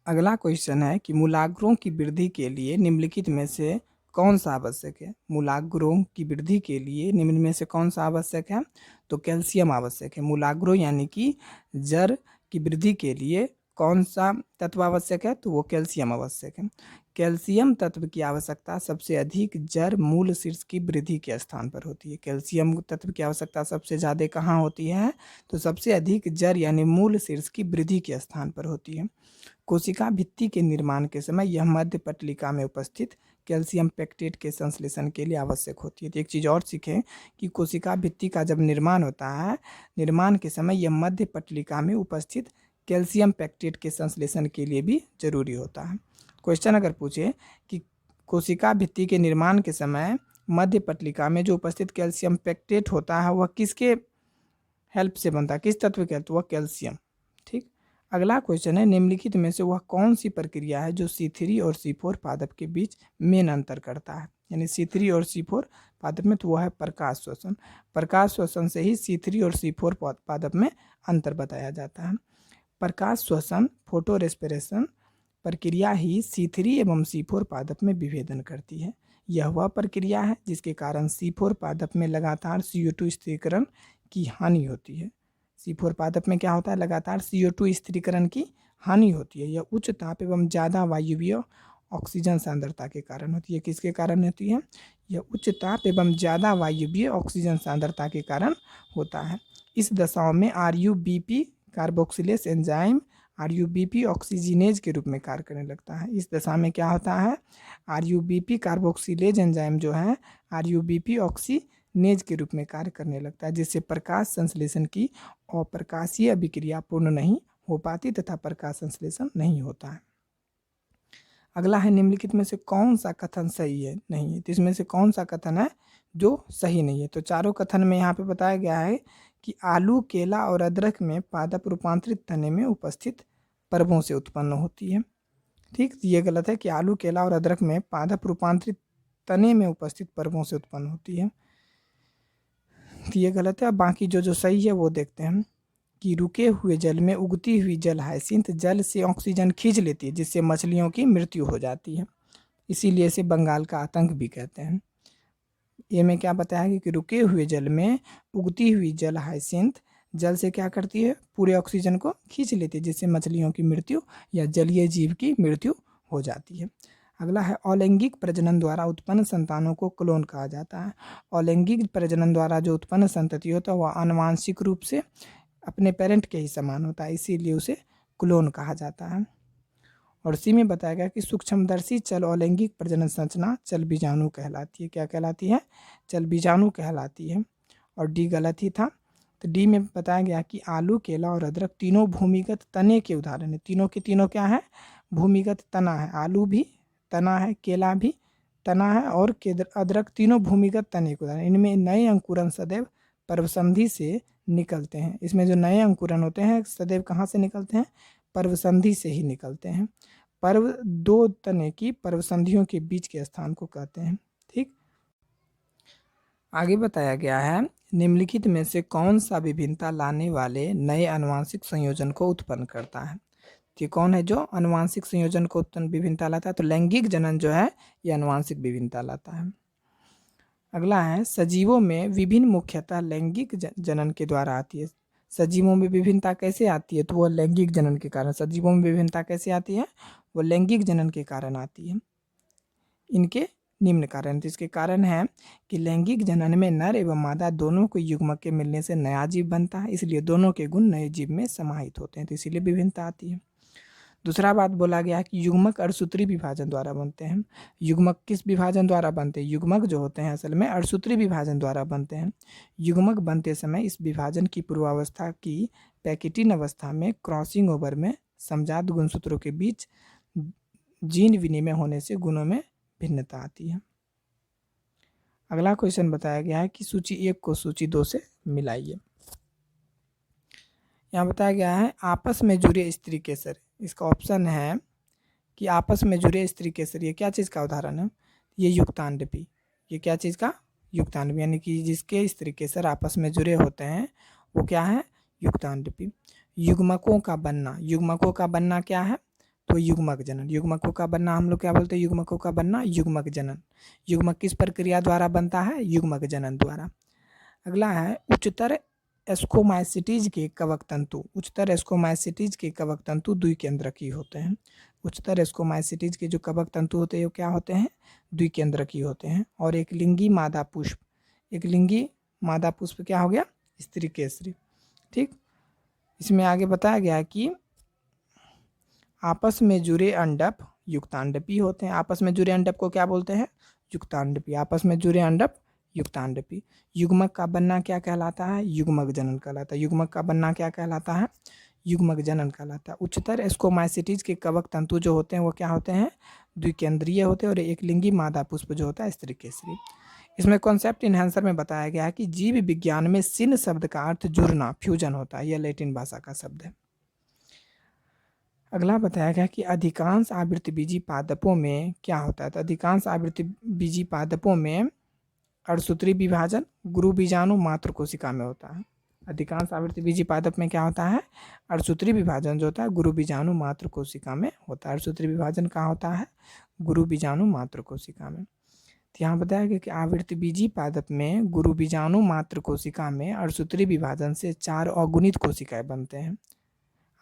अगला क्वेश्चन है कि मूलाग्रों की वृद्धि के लिए निम्नलिखित में से कौन सा आवश्यक है? मूलाग्रों की वृद्धि के लिए निम्न में से कौन सा आवश्यक है? तो कैल्शियम आवश्यक है। मूलाग्रो यानी कि जड़ की वृद्धि के लिए कौन सा तत्व आवश्यक है? तो वो कैल्शियम आवश्यक है। कैल्शियम तत्व की आवश्यकता सबसे अधिक जड़ मूल शीर्ष की वृद्धि के स्थान पर होती है। कैल्शियम तत्व की आवश्यकता सबसे ज़्यादा कहाँ होती है? तो सबसे अधिक जड़ यानी मूल शीर्ष की वृद्धि के स्थान पर होती है। कोशिका भित्ति के निर्माण के समय यह मध्य पटलिका में उपस्थित कैल्शियम पेक्टेट के संश्लेषण के लिए आवश्यक होती है। तो एक चीज़ और सीखें कि कोशिका भित्ति का जब निर्माण होता है, निर्माण के समय यह मध्य पटलिका में उपस्थित कैल्शियम पेक्टेट के संश्लेषण के लिए भी जरूरी होता है। क्वेश्चन अगर पूछे कि कोशिका भित्ति के निर्माण के समय मध्य पटलिका में जो उपस्थित कैल्शियम पेक्टेट होता है वह किसके हेल्प से बनता है? किस तत्व के? तो वह कैल्शियम। ठीक। अगला क्वेश्चन है निम्नलिखित में से वह कौन सी प्रक्रिया है जो C3 और C4 पादप के बीच मेन अंतर करता है? यानी C3 और C4 पादप में, तो वह है प्रकाश श्वसन। प्रकाश श्वसन से ही C3 और C4 पादप में अंतर बताया जाता है। प्रकाश श्वसन फोटो रेस्पिरेशन प्रक्रिया ही C3 एवं C4 पादप में विभेदन करती है। यह वह प्रक्रिया है जिसके कारण C4 पादप में लगातार CO2 स्थिरीकरण की हानि होती है। C4 पादप में क्या होता है? लगातार CO2 स्थिरीकरण की हानि होती है। यह उच्च ताप एवं ज़्यादा वायुवीय ऑक्सीजन सांद्रता के कारण होती है। किसके कारण होती है? यह उच्च ताप एवं ज़्यादा वायुवीय ऑक्सीजन सांद्रता के कारण होता है। इस दशाओं में RUBP कार्बोक्सिलेज एंजाइम RUBP ऑक्सीजिनेज के रूप में कार्य करने लगता है। इस दशा में क्या होता है? RUBP कार्बोक्सिलेज एंजाइम जो है RUBP ऑक्सीनेज के रूप में कार्य करने लगता है, जिससे प्रकाश संश्लेषण की अप्रकाशीय अभिक्रिया पूर्ण नहीं हो पाती तथा प्रकाश संश्लेषण नहीं होता है। अगला है निम्नलिखित में से कौन सा कथन सही है? नहीं है। तो इसमें से कौन सा कथन है जो सही नहीं है? तो चारों कथन में यहाँ पे बताया गया है कि आलू, केला और अदरक में पादप रूपांतरित तने में उपस्थित पर्वों से उत्पन्न होती है। ठीक, ये गलत है कि आलू, केला और अदरक में पादप रूपांतरित तने में उपस्थित पर्वों से उत्पन्न होती है, तो ये गलत है। अब बाकी जो सही है वो देखते हैं कि रुके हुए जल में उगती हुई जल हाइसिंथ जल से ऑक्सीजन खींच लेती है, जिससे मछलियों की मृत्यु हो जाती है, इसीलिए इसे बंगाल का आतंक भी कहते हैं। ये में क्या बताया गया कि रुके हुए जल में उगती हुई जल हाइसिंथ जल से क्या करती है, पूरे ऑक्सीजन को खींच लेती है, जिससे मछलियों की मृत्यु या जलीय जीव की मृत्यु हो जाती है। अगला है अलैंगिक प्रजनन द्वारा उत्पन्न संतानों को क्लोन कहा जाता है। अलैंगिक प्रजनन द्वारा जो उत्पन्न संतति होता है वह आनुवांशिक रूप से अपने पेरेंट के ही समान होता है, इसीलिए उसे क्लोन कहा जाता है। और सी में बताया गया कि सूक्ष्मदर्शी चल अलैंगिक प्रजनन संरचना चल बीजाणु कहलाती है। क्या कहलाती है? चल बीजाणु कहलाती है। और डी गलत ही था। तो डी में बताया गया कि आलू, केला और अदरक तीनों भूमिगत तने के उदाहरण है। तीनों के तीनों क्या है? भूमिगत तना है। आलू भी तना है, केला भी तना है और अदरक तीनों भूमिगत तने के उदाहरण। इनमें नए अंकुरन सदैव पर्वसंधि से निकलते हैं। इसमें जो नए अंकुरन होते हैं सदैव कहाँ से निकलते हैं? पर्वसंधि से ही निकलते हैं। पर्व दो तने की पर्वसंधियों के बीच के स्थान को कहते हैं। ठीक, आगे बताया गया है निम्नलिखित में से कौन सा विभिन्नता लाने वाले नए आनुवांशिक संयोजन को उत्पन्न करता है? ये कौन है जो आनुवांशिक संयोजन को उत्पन्न विभिन्नता लाता है? तो लैंगिक जनन जो है ये आनुवांशिक विभिन्नता लाता है। अगला है सजीवों में विभिन्न मुख्यतः लैंगिक जनन के द्वारा आती है। सजीवों में विभिन्नता कैसे आती है? तो वो लैंगिक जनन के कारण। सजीवों में विभिन्नता कैसे आती है? वो लैंगिक जनन के कारण आती है। इनके निम्न कारण। तो इसके कारण है कि लैंगिक जनन में नर एवं मादा दोनों को युग्मक के मिलने से नया जीव बनता है, इसलिए दोनों के गुण नए जीव में समाहित होते हैं, तो इसीलिए विभिन्नता आती है। दूसरा बात बोला गया है कि युग्मक अर्थसूत्री विभाजन द्वारा बनते हैं। युग्मक किस विभाजन द्वारा बनते हैं? युग्मक जो होते हैं असल में अर्थसूत्री विभाजन द्वारा बनते हैं। युग्मक बनते समय इस विभाजन की पूर्वावस्था की पैकेटिन अवस्था में क्रॉसिंग ओवर में समजात गुणसूत्रों के बीच जीन विनिमय होने से गुणों में भिन्नता आती है। अगला क्वेश्चन बताया गया है कि सूची 1 को सूची 2 से मिलाइए। यहाँ बताया गया है आपस में जुड़े स्त्री केसर। इसका ऑप्शन है कि आपस में जुड़े स्त्री केसर। ये क्या चीज़ का उदाहरण है? ये युक्तांडपी। ये क्या चीज़ का? युक्तांडपी, यानी कि जिसके स्त्री केसर आपस में जुड़े होते हैं वो क्या है? युक्तांडपी। युग्मकों का बनना। युग्मकों का बनना क्या है? तो युग्मक जनन। युग्मकों का बनना हम लोग क्या बोलते हैं? युग्मकों का बनना युग्मक जनन। युग्मक किस प्रक्रिया द्वारा बनता है? युग्मक जनन द्वारा। अगला है उच्चतर एस्कोमाइसिटीज के कवक तंतु। उच्चतर एस्कोमाइसिटीज के कवक तंतु द्विकेंद्रकीय होते हैं। उच्चतर एस्कोमाइसिटीज के जो कवक तंतु होते हैं वो क्या होते हैं? द्विकेंद्रकीय होते हैं। और एक लिंगी मादा पुष्प। एक लिंगी मादा पुष्प क्या हो गया? स्त्री केसरी। ठीक, इसमें आगे बताया गया है कि आपस में जुड़े अंडप युक्तांडपी होते हैं। आपस में जुड़े अंडप को क्या बोलते हैं? युक्तांडपी। आपस में जुड़े अंडप युक्तांडपी। युग्मक का बनना क्या कहलाता है? युग्मक जनन कहलाता है। युग्मक का बनना क्या कहलाता है? युग्मक जनन कहलाता है। उच्चतर एस्कोमाइसिटीज के कवक तंतु जो होते हैं वो क्या होते हैं? द्विकेंद्रीय होते हैं। और एक लिंगी मादा पुष्प जो होता है स्त्री केसरी। इसमें कॉन्सेप्ट इनहेंसर में बताया गया है कि जीव विज्ञान में सिन शब्द का अर्थ जुड़ना, फ्यूजन होता है। यह लैटिन भाषा का शब्द है। अगला बताया गया कि अधिकांश आवृत्तिबीजी पादपों में क्या होता है? तो अधिकांश आवृत्तिबीजी पादपों में अर्थसूत्री विभाजन गुरु बीजाणु मातृ कोशिका में होता है। अधिकांश आवृत्तिबीजी पादप में क्या होता है? अर्थसूत्री विभाजन जो होता है गुरु बीजाणु मातृ कोशिका में होता है। अर्थसूत्री विभाजन कहाँ होता है? गुरु बीजाणु मातृ कोशिका में। तो यहाँ बताया गया कि आवृत्तिबीजी पादप में गुरु बीजाणु मातृ कोशिका में अर्थसूत्री विभाजन से 4 अगुणित कोशिकाएं बनते हैं।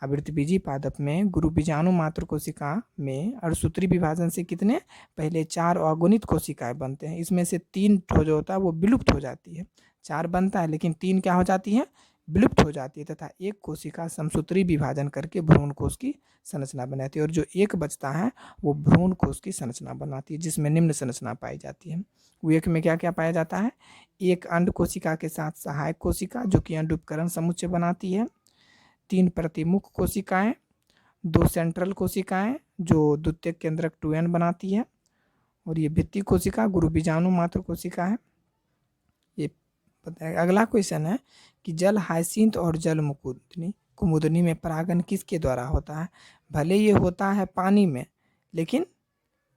आवृत्तिबीजी पादप में गुरु बीजाणु मातृ कोशिका में अर्थसूत्री विभाजन से कितने? पहले 4 अगुणित कोशिकाएं बनते हैं। इसमें से 3 जो होता है वो विलुप्त हो जाती है। 4 बनता है लेकिन 3 क्या हो जाती है? विलुप्त हो जाती है, तथा एक कोशिका समसूत्री विभाजन करके भ्रूण कोश की संरचना बनाती है। और जो एक बचता है वो भ्रूण कोश की संरचना बनाती है, जिसमें निम्न संरचना पाई जाती है। वो एक में क्या क्या पाया जाता है? एक अंड कोशिका के साथ सहायक कोशिका जो कि अंडोपकरण समुच्चय बनाती है। 3 प्रतिमुख कोशिकाएं, 2 सेंट्रल कोशिकाएं जो द्वितीयक केंद्रक 2n बनाती है। और ये भित्ति कोशिका गुरु बीजाणु मातृ कोशिका है। ये बताइए। अगला क्वेश्चन है कि जल हाइसिंथ और जल कुमुदनी में परागण किसके द्वारा होता है? भले ये होता है पानी में, लेकिन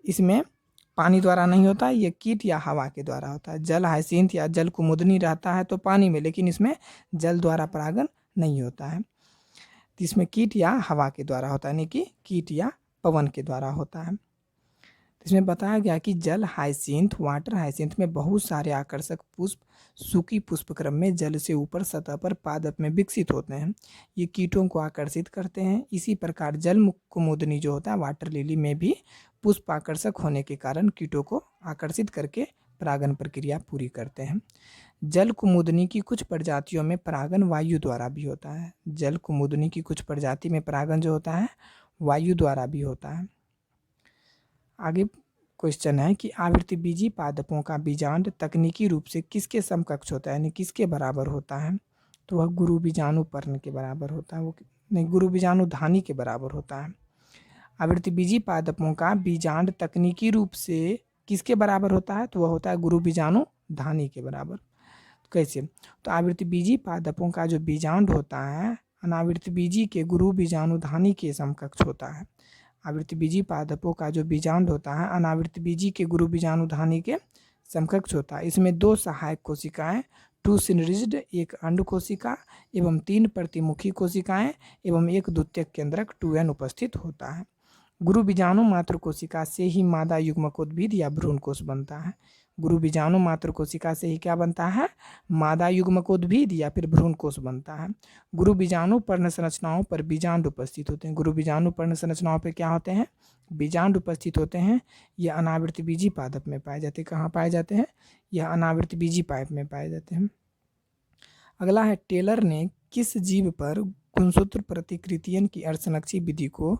इसमें पानी द्वारा नहीं होता, ये कीट या हवा के द्वारा होता है। जल हाइसिंथ या जल कुमुदनी रहता है तो पानी में, लेकिन इसमें जल द्वारा परागण नहीं होता है। तो इसमें कीट या हवा के द्वारा होता है, यानी कि कीट या पवन के द्वारा होता है। इसमें बताया गया कि जल हाइसिंथ, वाटर हाइसिंथ में बहुत सारे आकर्षक पुष्प सूखी पुष्पक्रम में जल से ऊपर सतह पर पादप में विकसित होते हैं। ये कीटों को आकर्षित करते हैं। इसी प्रकार जल कुमुदनी जो होता है, वाटर लिली में भी पुष्प आकर्षक होने के कारण कीटों को आकर्षित करके परागण प्रक्रिया पूरी करते हैं। जल कुमुदनी की कुछ प्रजातियों में परागण वायु द्वारा भी होता है। जल कुमुदनी की कुछ प्रजाति में परागण जो होता है वायु द्वारा भी होता है। आगे क्वेश्चन है कि आवृत्तिबीजी पादपों का बीजांड तकनीकी रूप से किसके समकक्ष होता है, यानी किसके बराबर होता है? तो वह गुरु बीजाणु पर्ण के बराबर होता है, वो नहीं, गुरु बीजाणु धानी के बराबर होता है। आवृत्तिबीजी पादपों का बीजांड तकनीकी रूप से किसके बराबर होता है? तो वह होता है गुरु बीजाणु धानी के बराबर। तो कैसे? तो आवृत्तिबीजी पादपों का जो बीजांड होता है अनावृत्तिबीजी के गुरु बीजाणु धानी के समकक्ष होता है। आवृत्तिबीजी पादपों का जो बीजांड होता है अनावृत्तिबीजी के गुरु बीजाणुधानी के समकक्ष होता है। इसमें 2 सहायक कोशिकाएं, 2 सिनरिज्ड, एक अंड कोशिका एवं 3 प्रतिमुखी कोशिकाएं एवं एक द्वितीयक केंद्रक 2n उपस्थित होता है। गुरु बीजाणु मात्र कोशिका से ही मादा युग्मकोद्भिद या भ्रूणकोश बनता है। गुरु बीजाणु मात्र कोशिका से ही क्या बनता है? मादा युग्मकोद्भिद या फिर भ्रूणकोश बनता है। गुरु बीजाणु पर्ण संरचनाओं पर बीजांड उपस्थित होते हैं। गुरु बीजाणु पर्ण संरचनाओं पर क्या होते हैं? बीजांड उपस्थित होते हैं। यह अनावृत्तिबीजी पादप में पाए जाते हैं। कहाँ पाए जाते हैं? यह अनावृत्तिबीजी पाइप में पाए जाते हैं। अगला है, टेलर ने किस जीव पर गुणसूत्र प्रतिकृतियन की अर्धसंरक्षी विधि को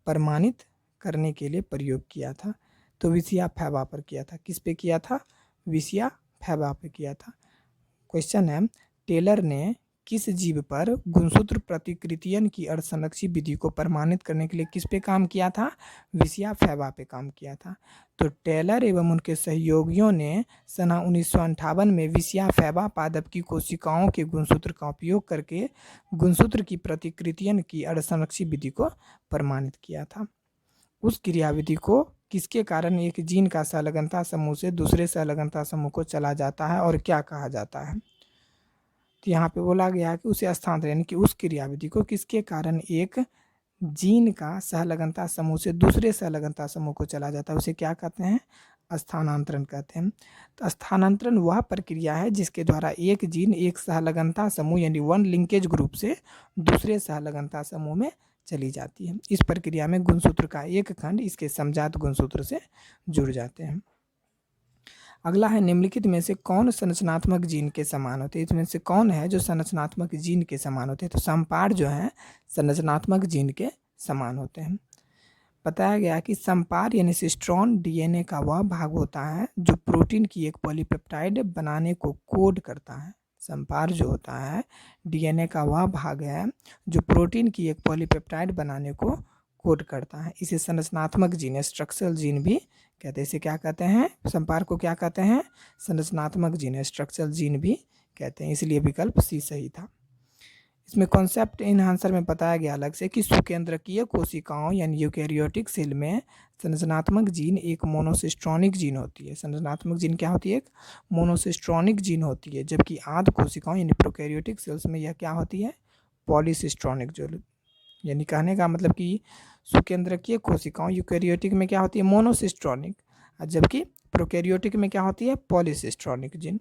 प्रमाणित करने के लिए प्रयोग किया था? तो विसिया फैबा पर किया था। किस पे किया था? विसिया फैबा पे किया था। क्वेश्चन है, टेलर ने किस जीव पर गुणसूत्र प्रतिकृतियन की अर्धसंरक्षी विधि को प्रमाणित करने के लिए किस पे काम किया था? विसिया फैबा पे काम किया था। तो टेलर एवं उनके सहयोगियों ने सन 1958 में विसिया फैबा पादप की कोशिकाओं के गुणसूत्र का उपयोग करके गुणसूत्र की प्रतिकृतियन की अर्धसंरक्षी विधि को प्रमाणित किया था। उस क्रियाविधि को किसके कारण एक जीन का संलग्नता समूह से दूसरे संलग्नता समूह को चला जाता है और क्या कहा जाता है? तो यहाँ पे बोला गया है कि उसे स्थानांतरण, यानी कि उस क्रियाविधि को किसके कारण एक जीन का सहलग्नता समूह से दूसरे सहलग्नता समूह को चला जाता है, उसे क्या कहते हैं? स्थानांतरण कहते हैं। तो स्थानांतरण वह प्रक्रिया है जिसके द्वारा एक जीन एक सहलग्नता समूह यानी 1 लिंकेज ग्रुप से दूसरे सहलग्नता समूह में चली जाती है। इस प्रक्रिया में गुणसूत्र का एक खंड इसके समजात गुणसूत्र से जुड़ जाते हैं। अगला है, निम्नलिखित में से कौन संरचनात्मक जीन के समान होते हैं? इसमें से कौन है जो संरचनात्मक जीन के समान होते हैं? तो संपार जो है संरचनात्मक जीन के समान होते हैं। बताया गया कि संपार यानी सिस्ट्रॉन डीएनए का वह भाग होता है जो प्रोटीन की एक पॉलीपेप्टाइड बनाने को कोड करता है। संपार जो होता है डीएनए का वह भाग है जो प्रोटीन की एक पॉलीपेप्टाइड बनाने को कोड करता है। इसे संरचनात्मक जीन, स्ट्रक्चरल जीन भी कहते हैं। इसे क्या कहते हैं? संपार को क्या कहते हैं? संरचनात्मक जीन, स्ट्रक्चरल जीन भी कहते हैं। इसलिए विकल्प सी सही था। इसमें कॉन्सेप्ट एनहांसर में बताया गया अलग से कि सुकेंद्रकीय कोशिकाओं यानी यूकैरियोटिक सेल में संरचनात्मक जीन एक मोनोसिस्ट्रॉनिक जीन होती है। संरचनात्मक जीन क्या होती है? एक मोनोसिस्ट्रॉनिक जीन होती है, जबकि आद्य कोशिकाओं यानी प्रोकैरियोटिक सेल्स में यह क्या होती है? पॉलीसिस्ट्रॉनिक। जो यानी कहने का मतलब कि सुकेंद्रकीय कोशिकाओं यूकैरियोटिक में क्या होती है? मोनोसिस्ट्रॉनिक, जबकि प्रोकैरियोटिक में क्या होती है? Polycistronic gene.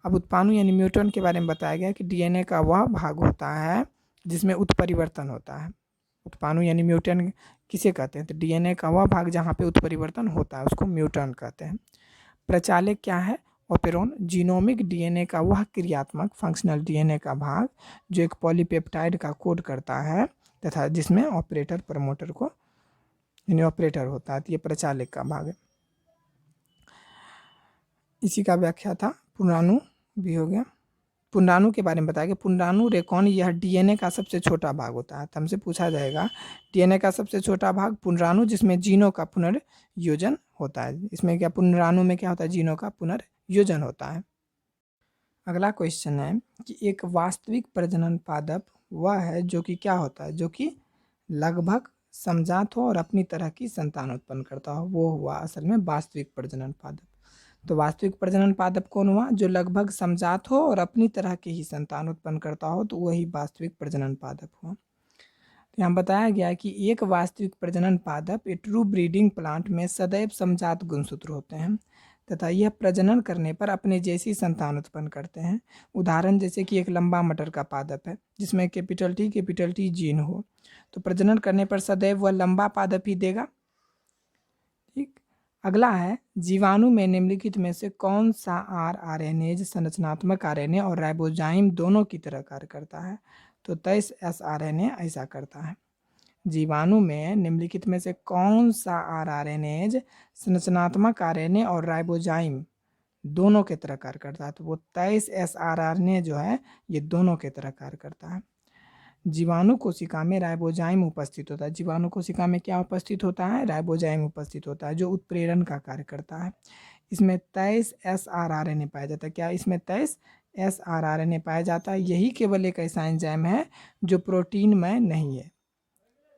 अब उत्पाणु यानी म्यूटेंट के बारे में बताया गया कि डीएनए का वह भाग होता है जिसमें उत्परिवर्तन होता है। उत्पाणु यानी म्यूटेंट किसे कहते हैं? तो डीएनए का वह भाग जहाँ पे उत्परिवर्तन होता है उसको म्यूटेंट कहते हैं। प्रचालक क्या है? ओपेरोन। जीनोमिक डीएनए का वह क्रियात्मक फंक्शनल डीएनए का भाग जो एक पॉलीपेप्टाइड का कोड करता है तथा जिसमें ऑपरेटर प्रमोटर को यानी ऑपरेटर होता है। तो ये प्रचालक का भाग है। इसी का व्याख्या था। पुनराणु भी हो गया। पुनराणु के बारे में बताया कि पुनराणु रेकॉन यह डीएनए का सबसे छोटा भाग होता है। तो हमसे पूछा जाएगा डीएनए का सबसे छोटा भाग पुनराणु जिसमें जीनों का पुनर्योजन होता है। इसमें क्या पुनराणु में क्या होता है? जीनों का पुनर्योजन होता है। अगला क्वेश्चन है कि एक वास्तविक प्रजनन पादप वह है जो कि क्या होता है, जो कि लगभग समजात हो और अपनी तरह की संतान उत्पन्न करता हो, वो हुआ असल में वास्तविक प्रजनन पादप। तो वास्तविक प्रजनन पादप कौन हुआ, जो लगभग समजात हो और अपनी तरह की ही संतान उत्पन्न करता हो, तो वही वास्तविक प्रजनन पादप हुआ। तो यहाँ बताया गया है कि एक वास्तविक प्रजनन पादप ए ट्रू ब्रीडिंग प्लांट में सदैव समजात गुणसूत्र होते हैं तथा यह प्रजनन करने पर अपने जैसी संतान उत्पन्न करते हैं। उदाहरण जैसे कि एक लंबा मटर का पादप है जिसमें कैपिटल टी जीन हो, तो प्रजनन करने पर सदैव वह लंबा पादप ही देगा। ठीक। अगला है, जीवाणु में निम्नलिखित में से कौन सा आरएनएज संरचनात्मक आरएनए और राइबोजाइम दोनों की तरह कार्य करता है, तो 23 एसआरएनए ऐसा करता है। जीवाणु में निम्नलिखित में से कौन सा आरएनएज संरचनात्मक आरएनए और राइबोजाइम दोनों के तरह कार्य करता है, तो वो 23 एसआरएनए जो है ये दोनों के तरह कार्य करता है। जीवाणु कोशिका में राइबोजाइम उपस्थित होता है। जीवाणु कोशिका में क्या उपस्थित होता है, राइबोजाइम उपस्थित होता है जो उत्प्रेरण का कार्य करता है। इसमें 23 एसआरआरएनए पाया जाता है। क्या इसमें 23 एसआरआरएनए पाया जाता है। यही केवल एक ऐसा एंजाइम है जो प्रोटीन में नहीं है।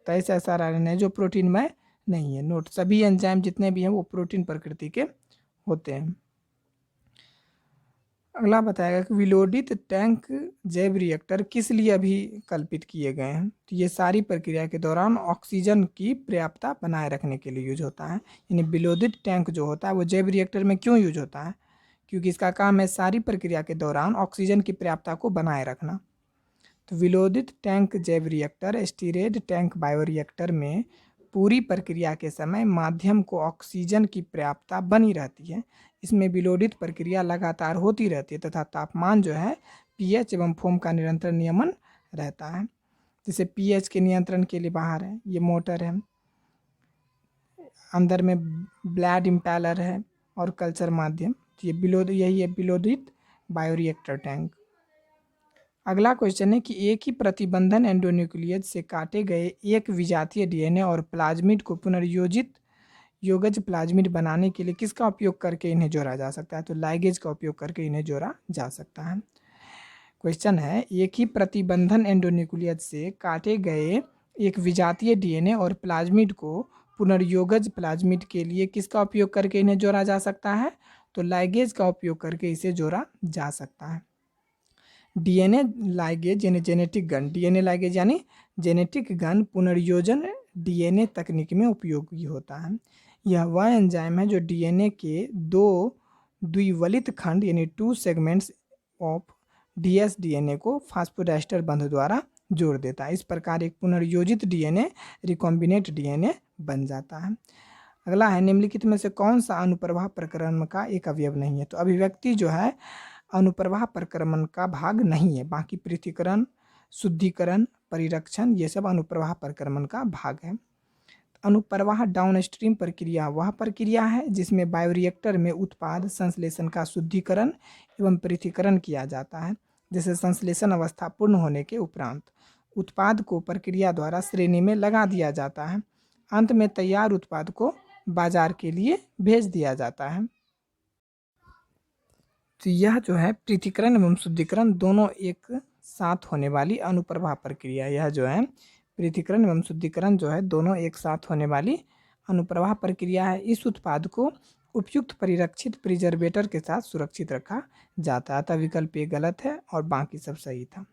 23 एसआरआरएनए जो प्रोटीन में नहीं है। नोट, सभी एंजाइम जितने भी हैं वो प्रोटीन प्रकृति के होते हैं। अगला बताएगा कि विलोडित टैंक जैव रिएक्टर किस लिए अभिकल्पित किए गए हैं, तो ये सारी प्रक्रिया के दौरान ऑक्सीजन की पर्याप्तता बनाए रखने के लिए यूज होता है। यानी विलोडित टैंक जो होता है वो जैव रिएक्टर में क्यों यूज होता है, क्योंकि इसका काम है सारी प्रक्रिया के दौरान ऑक्सीजन की पर्याप्तता को बनाए रखना। तो विलोदित टैंक जैव रिएक्टर स्टीरेड टैंक बायोरिएक्टर में पूरी प्रक्रिया के समय माध्यम को ऑक्सीजन की पर्याप्तता बनी रहती है। इसमें विलोडित प्रक्रिया लगातार होती रहती है तथा तापमान जो है पीएच एवं फोम का निरंतर नियमन रहता है। जैसे पीएच के नियंत्रण के लिए बाहर है ये मोटर है, अंदर में ब्लैड इम्पैलर है और कल्चर माध्यम, तो ये यही है विलोदित बायोरिएक्टर टैंक। अगला क्वेश्चन है कि एक ही प्रतिबंधन एंडोन्यूक्लियस से काटे गए एक विजातीय डीएनए और प्लाज्मिड को पुनर्योजित योगज प्लाज्मिड बनाने के लिए किसका उपयोग करके इन्हें जोड़ा जा सकता है, तो लाइगेज का उपयोग करके इन्हें जोड़ा जा सकता है। क्वेश्चन है, एक ही प्रतिबंधन एंडोन्यूक्लियस से काटे गए एक विजातीय डीएनए और प्लाज्मिड को पुनर्योगज प्लाज्मिड के लिए किसका उपयोग करके इन्हें जोड़ा जा सकता है, तो लाइगेज का उपयोग करके इसे जोड़ा जा सकता है। डीएनए लाइगेज यानी जेनेटिक गन, डीएनए लाइगेज यानी जेनेटिक गन पुनर्योजन डीएनए तकनीक में उपयोगी होता है। यह वह एंजाइम है जो डीएनए के दो द्विवलित खंड यानी 2 सेगमेंट्स ऑफ डीएस डीएनए को फास्फोडाइस्टर बंध द्वारा जोड़ देता है। इस प्रकार एक पुनर्योजित डीएनए रिकॉम्बिनेट डीएनए बन जाता है। अगला है, निम्नलिखित में से कौन सा अनुप्रवाह प्रक्रमण का एक अवयव नहीं है, तो अभिव्यक्ति जो है अनुप्रवाह प्रक्रमण का भाग नहीं है। बाकी पृथक्करण, शुद्धिकरण, परिरक्षण ये सब अनुप्रवाह प्रक्रमण का भाग है। अनुप्रवाह डाउनस्ट्रीम प्रक्रिया वह प्रक्रिया है जिसमें बायोरिएक्टर में उत्पाद संश्लेषण का शुद्धिकरण एवं पृथक्करण किया जाता है। जैसे संश्लेषण अवस्था पूर्ण होने के उपरांत उत्पाद को प्रक्रिया द्वारा श्रेणी में लगा दिया जाता है। अंत में तैयार उत्पाद को बाजार के लिए भेज दिया जाता है। तो यह जो है पृथक्करण एवं शुद्धिकरण दोनों एक साथ होने वाली अनुप्रवाह प्रक्रिया, यह जो है पृथक्करण एवं शुद्धिकरण जो है दोनों एक साथ होने वाली अनुप्रवाह प्रक्रिया है। इस उत्पाद को उपयुक्त परिरक्षित प्रिजर्वेटर के साथ सुरक्षित रखा जाता है। अतः विकल्प ए गलत है और बाकी सब सही था।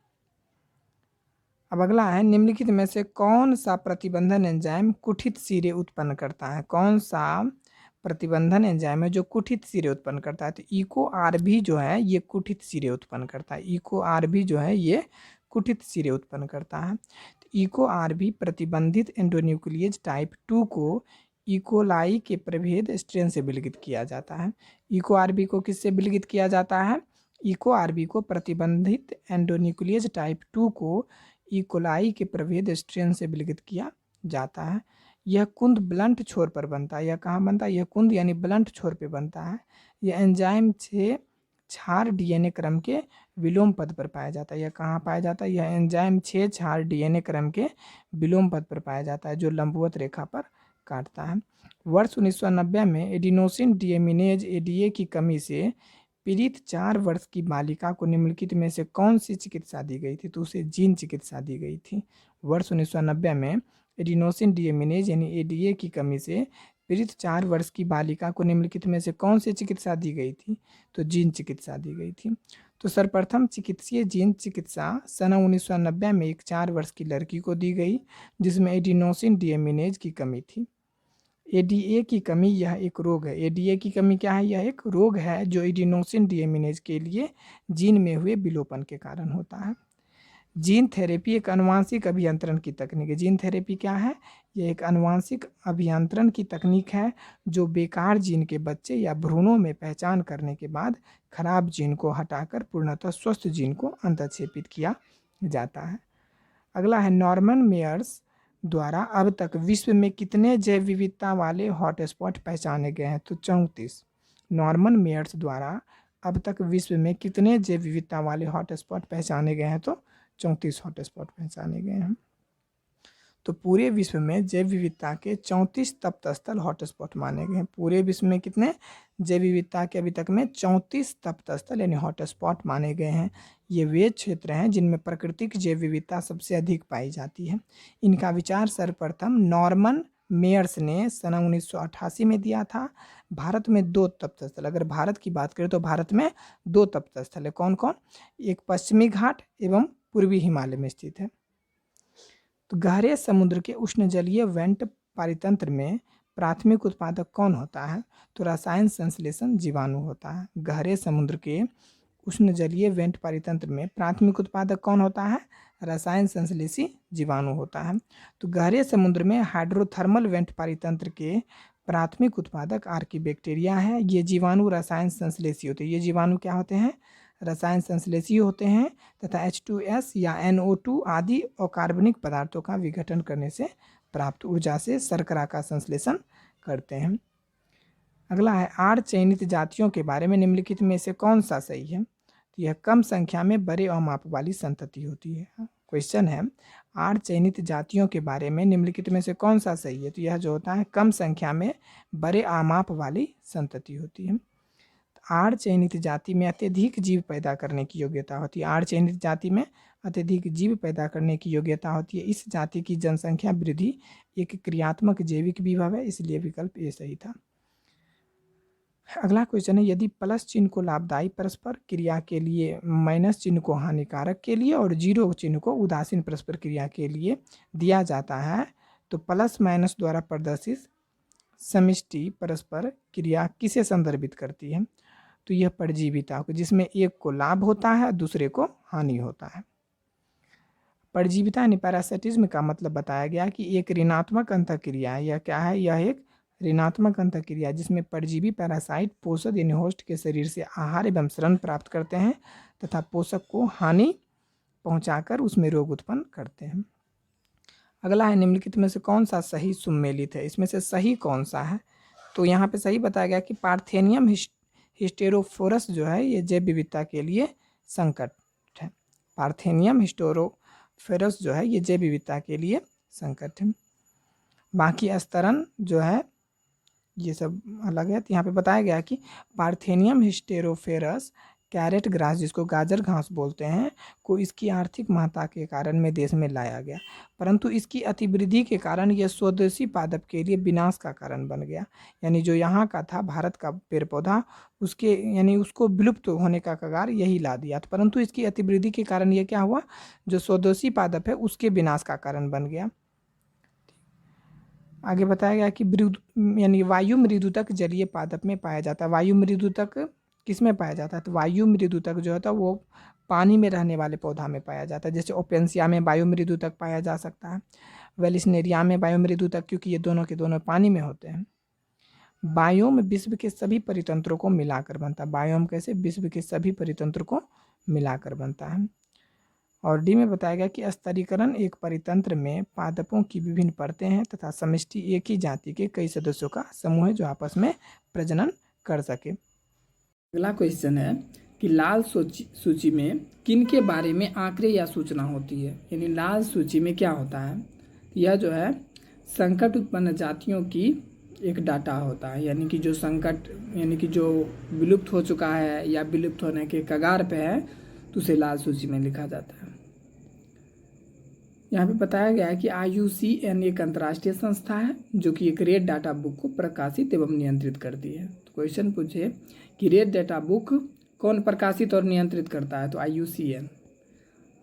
अब अगला है, निम्नलिखित में से कौन सा प्रतिबंधन एंजाइम कुठित सिरे उत्पन्न करता है, कौन सा प्रतिबंधन एंजाइम है जो कुठित सिरे उत्पन्न करता है, तो इको आरबी जो है ये कुठित सिरे उत्पन्न करता है। इको आरबी जो है ये कुठित सिरे उत्पन्न करता है। तो इको आरबी प्रतिबंधित एंडोन्यूक्लियस टाइप 2 को इकोलाई के प्रभेद स्ट्रेन से विलगित किया जाता है। इको आरबी को किससे विलगित किया जाता है, इको आरबी को प्रतिबंधित एंडोन्यूक्लियस टाइप 2 को इकोलाई के प्रभेद स्ट्रेन से विलगित किया जाता है। यह कुंद ब्लंट छोर पर बनता है। यह कहाँ बनता है, यह कुंद यानी ब्लंट छोर पे बनता है। यह एंजाइम 6 क्षार डीएनए क्रम के विलोम पद पर पाया जाता है। यह कहाँ पाया जाता है, यह एंजाइम 6 क्षार डीएनए क्रम के विलोम पद पर पाया जाता है जो लंबवत रेखा पर काटता है। वर्ष 1990 में एडिनोसिन डीएमिनेज एडीए की कमी से पीड़ित 4 वर्ष की बालिका को निम्नलिखित में से कौन सी चिकित्सा दी गई थी? तो उसे जीन चिकित्सा दी गई थी। वर्ष 1990 में एडिनोसिन डीएमिनेज यानी एडीए की कमी से पीड़ित 4 वर्ष की बालिका को निम्नलिखित में से कौन सी चिकित्सा दी गई थी? तो जीन चिकित्सा दी गई थी। तो सर्वप्रथम चिकित्सीय जीन चिकित्सा सन 1990 में एक 4 वर्ष की लड़की को दी गई जिसमें एडिनोसिन डीएमिनेज की कमी थी। एडीए की कमी यह एक रोग है। एडीए की कमी क्या है? यह एक रोग है जो एडिनोसिन डीएमिनेज के लिए जीन में हुए विलोपन के कारण होता है। जीन थेरेपी एक आनुवांशिक अभियंत्रण की तकनीक है। जीन थेरेपी क्या है? यह एक आनुवांशिक अभियंत्रण की तकनीक है जो बेकार जीन के बच्चे या भ्रूणों में पहचान करने के बाद खराब जीन को हटाकर पूर्णतः स्वस्थ जीन को अंतःक्षेपित किया जाता है। अगला है नॉर्मन मेयर्स द्वारा अब तक विश्व में कितने जैव विविधता वाले हॉटस्पॉट पहचाने गए हैं? तो 34। नॉर्मन मेयर्स द्वारा अब तक विश्व में कितने जैव विविधता वाले हॉटस्पॉट पहचाने गए हैं? तो 34 हॉटस्पॉट पहचाने गए हैं। तो पूरे विश्व में जैव विविधता के 34 तप्त स्थल हॉटस्पॉट माने गए हैं। पूरे विश्व में कितने जैव विविधता के अभी तक में 34 तप्त स्थल यानी हॉटस्पॉट माने गए हैं। ये वे क्षेत्र हैं जिनमें प्राकृतिक जैव विविधता सबसे अधिक पाई जाती है। इनका विचार सर्वप्रथम नॉर्मन मेयर्स ने सन 1988 में दिया था। भारत में 2 तप्त स्थल, अगर भारत की बात करें तो भारत में 2 तप्त स्थल है। कौन कौन? एक पश्चिमी घाट एवं पूर्वी हिमालय में स्थित है। तो गहरे समुद्र के उष्ण जलीय वेंट पारितंत्र में प्राथमिक उत्पादक कौन होता है? तो रसायन संश्लेषण जीवाणु होता है। गहरे समुद्र के उष्ण जलीय वेंट पारितंत्र में प्राथमिक उत्पादक कौन होता है? रसायन संश्लेषी जीवाणु होता है। तो गहरे समुद्र में हाइड्रोथर्मल वेंट पारितंत्र के प्राथमिक उत्पादक आर्कीबैक्टीरिया है। ये जीवाणु रसायन संश्लेषी होते हैं। ये जीवाणु क्या होते हैं? रसायन संश्लेषी होते हैं तथा H2S या NO2 आदि अकार्बनिक पदार्थों का विघटन करने से प्राप्त ऊर्जा से शर्करा का संश्लेषण करते हैं। अगला है आड़ चयनित जातियों के बारे में निम्नलिखित में से कौन सा सही है? तो यह कम संख्या में बड़े अमाप वाली संतति होती है। क्वेश्चन है आड़ चयनित जातियों के बारे में निम्नलिखित में से कौन सा सही है? तो यह जो होता है कम संख्या में बड़े आमाप वाली संतति होती है। आड़ चयनित जाति में अत्यधिक जीव पैदा करने की योग्यता होती है। आड़ चयनित जाति में अत्यधिक जीव पैदा करने की योग्यता होती है। इस जाति की जनसंख्या वृद्धि एक क्रियात्मक जैविक विभव है, इसलिए विकल्प ए सही था। अगला क्वेश्चन है यदि प्लस चिन्ह को लाभदायी परस्पर क्रिया के लिए, माइनस चिन्ह को हानिकारक के लिए और जीरो चिन्ह को उदासीन परस्पर क्रिया के लिए दिया जाता है तो प्लस माइनस द्वारा प्रदर्शित समष्टि परस्पर क्रिया किसे संदर्भित करती है? तो यह परजीविता को, जिसमें एक को लाभ होता है दूसरे को हानि होता है। परजीविता यानी पैरासिटिज्म का मतलब बताया गया कि एक ऋणात्मक अंतःक्रिया है। यह क्या है? यह एक ऋणात्मक अंतःक्रिया जिसमें परजीवी पैरासाइट पोषक यानी होस्ट के शरीर से आहार एवं शरण प्राप्त करते हैं तथा पोषक को हानि पहुंचाकर उसमें रोग उत्पन्न करते हैं। अगला है निम्नलिखित में से कौन सा सही सुमेलित है? इसमें से सही कौन सा है? तो यहाँ पे सही बताया गया कि पार्थेनियम हिस्टेरोफोरस जो है ये जैव विविधता के लिए संकट है। पार्थेनियम हिस्टेरोफोरस जो है ये जैव विविधता के लिए संकट है। बाकी स्तरण जो है ये सब अलग है। तो यहाँ पे बताया गया कि पार्थेनियम हिस्टेरोफोरस कैरेट ग्रास, जिसको गाजर घास बोलते हैं, को इसकी आर्थिक महत्ता के कारण में देश में लाया गया, परंतु इसकी अतिवृद्धि के कारण यह स्वदेशी पादप के लिए विनाश का कारण बन गया। यानी जो यहाँ का था भारत का पेड़ पौधा, उसके यानी उसको विलुप्त होने का कगार यही ला दिया था, परंतु इसकी अतिवृद्धि के कारण ये क्या हुआ? जो स्वदेशी पादप है उसके विनाश का कारण बन गया। आगे बताया गया कि यानी वायु मृदुतक जलीय पादप में पाया जाता है। वायु मृदुतक किस में पाया जाता है? तो वायु मृदुतक जो होता है वो पानी में रहने वाले पौधा में पाया जाता है। जैसे ओपेंसिया में वायु मृदुतक पाया जा सकता है, वेलिस्नेरिया में वायु मृदुतक, क्योंकि ये दोनों के दोनों पानी में होते हैं। बायोम विश्व के सभी परितंत्रों को मिलाकर बनता है। बायोम कैसे? विश्व के सभी परितंत्र को मिलाकर बनता है। और डी में बताया गया कि स्तरीकरण एक परितंत्र में पादपों की विभिन्न परतें हैं तथा समष्टि एक ही जाति के कई सदस्यों का समूह है जो आपस में प्रजनन कर सके। अगला क्वेश्चन है कि लाल सूची में किन के बारे में आंकड़े या सूचना होती है? यानी लाल सूची में क्या होता है? यह जो है संकट उत्पन्न जातियों की एक डाटा होता है, यानी कि जो संकट, यानी कि जो विलुप्त हो चुका है या विलुप्त होने के कगार पे है, तो उसे लाल सूची में लिखा जाता है। यहाँ पे बताया गया है कि IUCN एक अंतर्राष्ट्रीय संस्था है जो कि एक रेड डाटा बुक को प्रकाशित एवं नियंत्रित करती है। तो क्वेश्चन पूछे कि रेड डाटा बुक कौन प्रकाशित और नियंत्रित करता है, तो IUCN।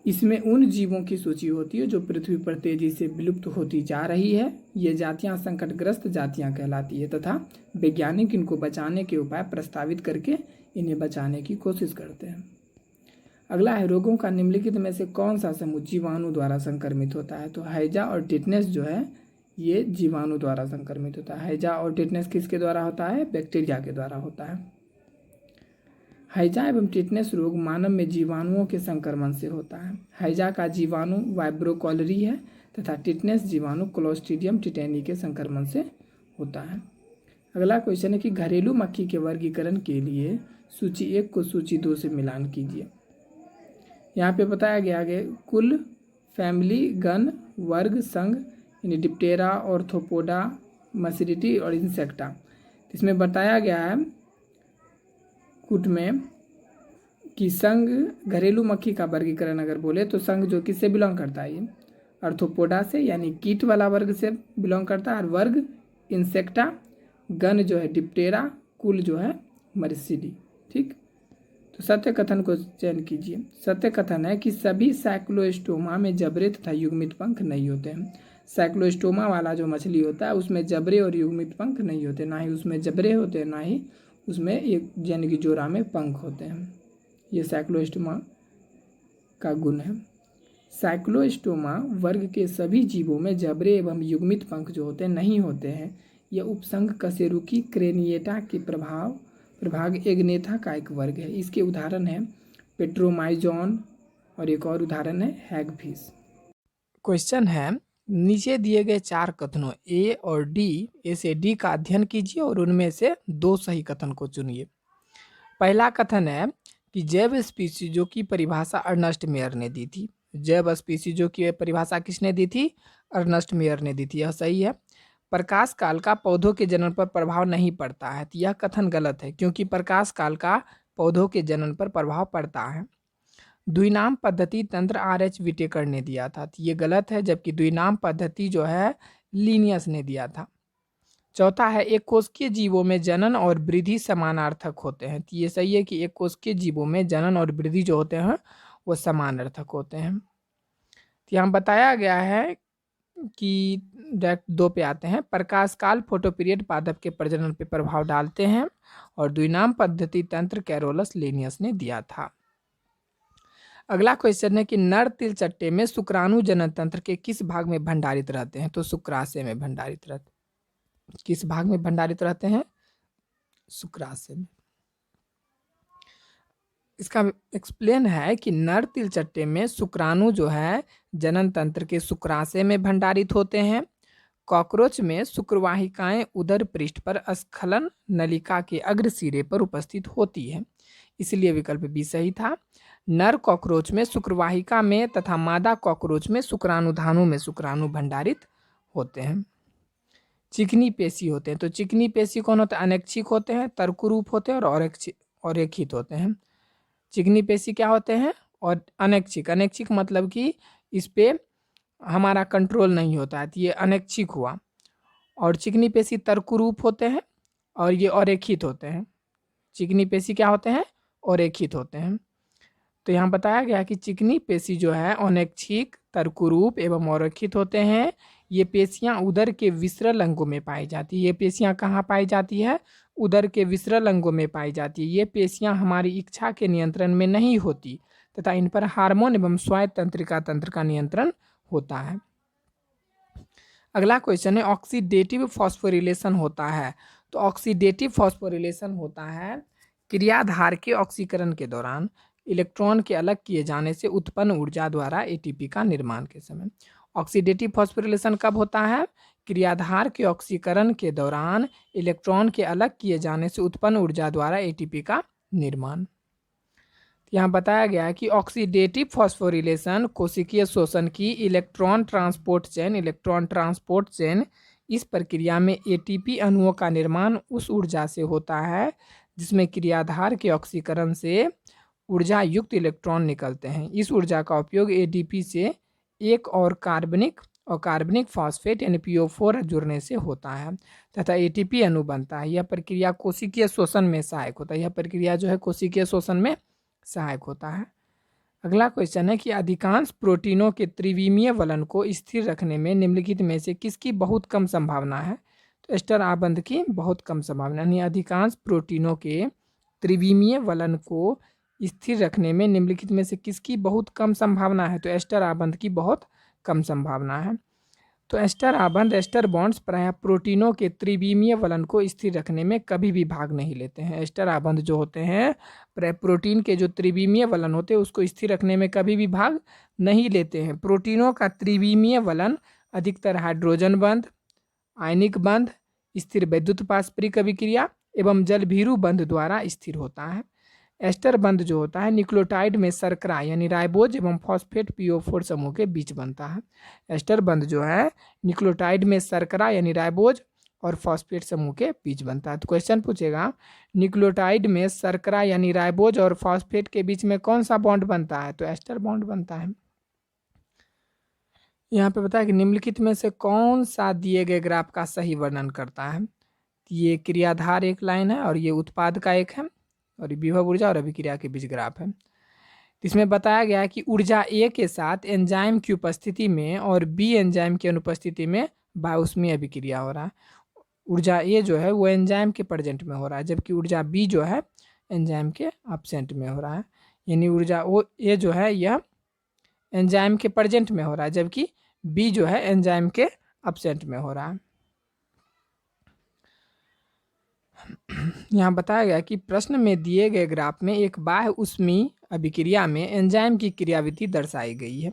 इसमें उन जीवों की सूची होती है जो पृथ्वी पर तेजी से विलुप्त होती जा रही है। ये जातियां संकटग्रस्त जातियां कहलाती है तथा वैज्ञानिक इनको बचाने के उपाय प्रस्तावित करके इन्हें बचाने की कोशिश करते हैं। अगला है, रोगों का निम्नलिखित में से कौन सा समूह जीवाणु द्वारा संक्रमित होता है, तो हैजा और टिटनेस जो है ये जीवाणु द्वारा संक्रमित होता है। हैजा और टिटनेस किसके द्वारा होता है, बैक्टीरिया के द्वारा होता है। हैजा एवं टिटनेस रोग मानव में जीवाणुओं के संक्रमण से होता है। हैजा का जीवाणु वाइब्रो कॉलरी है तथा टिटनेस जीवाणु क्लोस्ट्रीडियम टिटेनी के संक्रमण से होता है। अगला क्वेश्चन है कि घरेलू मक्खी के वर्गीकरण के लिए सूची 1 को सूची 2 से मिलान कीजिए। यहाँ पे बताया गया है कुल, फैमिली, गण, वर्ग, संघ, यानी डिप्टेरा, ऑर्थोपोडा, मसिडिटी और इंसेक्टा। इसमें बताया गया है कुट में कि संघ, घरेलू मक्खी का वर्गीकरण अगर बोले तो संघ जो किससे बिलोंग करता है, ये अर्थोपोडा से यानी कीट वाला वर्ग से बिलोंग करता है, और वर्ग इंसेक्टा, गण जो है डिप्टेरा, कुल जो है मरिसिडी। ठीक, तो सत्य कथन को चयन कीजिए। सत्य कथन है कि सभी साइक्लोस्टोमा में जबड़े तथा युग्मित पंख नहीं होते हैं। साइक्लोस्टोमा वाला जो मछली होता है उसमें जबड़े और युग्मित पंख नहीं होते, ना ही उसमें जबड़े होते हैं, ना ही उसमें एक यानी कि जोड़ा में पंख होते हैं। ये साइक्लोस्टोमा का गुण है। साइक्लोस्टोमा वर्ग के सभी जीवों में जबड़े एवं युग्मित पंख जो होते हैं नहीं होते हैं। यह उपसंघ कशेरुकी क्रेनिएटा के प्रभाग एग्नेथा का एक वर्ग है। इसके उदाहरण है पेट्रोमाइजोन और एक और उदाहरण है हैगफिश। क्वेश्चन है, नीचे दिए गए 4 कथनों ए और डी, ए से डी का अध्ययन कीजिए और उनमें से 2 सही कथन को चुनिए। पहला कथन है कि जैव स्पीसीजों की परिभाषा अर्नस्ट मेयर ने दी थी। जैव स्पीसीजों की परिभाषा किसने दी थी, अर्नस्ट मेयर ने दी थी, यह सही है। प्रकाश काल का पौधों के जनन पर प्रभाव नहीं पड़ता है, तो यह कथन गलत है क्योंकि प्रकाश काल का पौधों के जनन पर प्रभाव पड़ता है। द्विनाम पद्धति तंत्र RH विटेकर ने दिया था, तो ये गलत है, जबकि द्विनाम पद्धति जो है लीनियस ने दिया था। चौथा है, एक कोशिकीय जीवों में जनन और वृद्धि समानार्थक होते हैं, तो ये सही है कि एक कोशिकीय जीवों में जनन और वृद्धि जो होते हैं वो समानार्थक होते हैं। तो यहाँ बताया गया है कि डायरेक्ट 2 पे आते हैं, प्रकाश काल फोटो पीरियड पादप के प्रजनन पे प्रभाव डालते हैं, और द्विनाम पद्धति तंत्र कैरोलस लीनियस ने दिया था। अगला क्वेश्चन है कि नर तिलचट्टे में शुक्राणु जनन तंत्र के किस भाग में भंडारित रहते हैं, तो शुक्राशय में भंडारित रहते हैं। किस भाग में भंडारित रहते हैं, शुक्राशय में। इसका एक्सप्लेन है कि नर तिलचट्टे में शुक्राणु जो है जनन तंत्र के शुक्राशय में भंडारित होते हैं। कॉकरोच में शुक्रवाहिकाएं उदर पृष्ठ पर स्खलन नलिका के अग्र सिरे पर उपस्थित होती है, इसलिए विकल्प बी सही था। नर कॉकरोच में शुक्रवाहिका में तथा मादा कॉकरोच में शुक्राणुधानों में शुक्राणु भंडारित होते हैं। चिकनी पेशी होते हैं, तो चिकनी पेशी कौन होते हैं, अनैच्छिक होते हैं, तर्करूप होते हैं और रेखित होते हैं। चिकनी पेशी क्या होते हैं, और अनैच्छिक। अनैच्छिक मतलब कि इस पे हमारा कंट्रोल नहीं होता है, तो ये अनैच्छिक हुआ। और चिकनी पेशी तर्करूप होते हैं और ये अरेखित होते हैं। चिकनी पेशी क्या होते हैं, अरेखित होते हैं। तो यहाँ बताया गया कि चिकनी पेशी जो है अनैच्छिक, तर्करूप एवं अरेखित होते हैं। ये पेशियाँ उदर के विसरल अंगों में पाई जाती है। ये पेशियाँ कहाँ पाई जाती है, उदर के विसरल अंगों में पाई जाती है। ये पेशियाँ हमारी इच्छा के नियंत्रण में नहीं होती तथा इन पर हार्मोन एवं स्वायत्त तंत्रिका तंत्र का नियंत्रण होता है। अगला क्वेश्चन है, ऑक्सीडेटिव फॉस्फोरिलेशन होता है, तो ऑक्सीडेटिव फॉस्फोरिलेशन होता है क्रियाधार के ऑक्सीकरण के दौरान इलेक्ट्रॉन के अलग किए जाने से उत्पन्न ऊर्जा द्वारा ATP का निर्माण के समय। ऑक्सीडेटिव फॉस्फोरिलेशन कब होता है, क्रियाधार के ऑक्सीकरण के दौरान इलेक्ट्रॉन के अलग किए जाने से उत्पन्न ऊर्जा द्वारा ATP का निर्माण। यहाँ बताया गया है कि ऑक्सीडेटिव फॉस्फोरिलेशन कोशिकीय शोषण की इलेक्ट्रॉन ट्रांसपोर्ट चेन इस प्रक्रिया में एटीपी अणुओं का निर्माण उस ऊर्जा से होता है जिसमें क्रियाधार के ऑक्सीकरण से ऊर्जा युक्त इलेक्ट्रॉन निकलते हैं। इस ऊर्जा का उपयोग एडीपी से एक और कार्बनिक फॉस्फेट यानी PO4 जुड़ने से होता है तथा एटीपी अणु बनता है। यह प्रक्रिया कोशिकीय शोषण में सहायक होता है। यह प्रक्रिया जो है कोशिकीय शोषण में सहायक होता है। अगला क्वेश्चन है कि अधिकांश प्रोटीनों के त्रिविमीय वलन को स्थिर रखने में निम्नलिखित में से किसकी बहुत कम संभावना है? तो एस्टर आबंध की बहुत कम संभावना, यानी अधिकांश प्रोटीनों के त्रिविमीय वलन को स्थिर रखने में निम्नलिखित में से किसकी बहुत कम संभावना है? तो एस्टर आबंध की बहुत कम संभावना है। तो एस्टर आबंध एस्टर बॉन्ड्स प्रायः प्रोटीनों के त्रिविमीय वलन को स्थिर रखने में कभी भी भाग नहीं लेते हैं। एस्टर आबंध जो होते हैं प्रोटीन के जो त्रिविमीय वलन होते हैं उसको स्थिर रखने में कभी भी भाग नहीं लेते हैं। प्रोटीनों का त्रिविमीय वलन अधिकतर हाइड्रोजन बंध, आयनिक बंध, स्थिर वैद्युत पारस्परिक अभिक्रिया एवं जलभीरू बंध द्वारा स्थिर होता है। एस्टर बंध जो होता है न्यूक्लियोटाइड में शर्करा यानी राइबोज एवं फॉस्फेट PO4 समूह के बीच बनता है। एस्टर बंध जो है न्यूक्लियोटाइड में शर्करा यानी राइबोज और फॉस्फेट समूह के बीच बनता है। तो क्वेश्चन पूछेगा न्यूक्लियोटाइड में शर्करा यानी राइबोज और फॉस्फेट के बीच में कौन सा बॉन्ड बनता है? तो एस्टर बॉन्ड बनता है। यहाँ पे बताया कि निम्नलिखित में से कौन सा दिए गए ग्राफ का सही वर्णन करता है? ये क्रियाधार एक लाइन है और ये उत्पाद का एक है और विभव ऊर्जा और अभिक्रिया के बीच ग्राफ है। इसमें बताया गया है कि ऊर्जा ए के साथ एंजाइम की उपस्थिति में और बी एंजाइम की अनुपस्थिति में बाउष्मीय अभिक्रिया हो रहा है। ऊर्जा ए जो है वो एंजाइम के प्रेजेंट में हो रहा है जबकि ऊर्जा बी जो है एंजाइम के एब्सेंट में हो रहा है। यानी ऊर्जा ए जो है यह एंजाइम के प्रेजेंट में हो रहा है जबकि बी जो है एंजाइम के एब्सेंट में हो रहा है। यहाँ बताया गया कि प्रश्न में दिए गए ग्राफ में एक बाह्य ऊष्मीय अभिक्रिया में एंजाइम की क्रियाविधि दर्शाई गई है।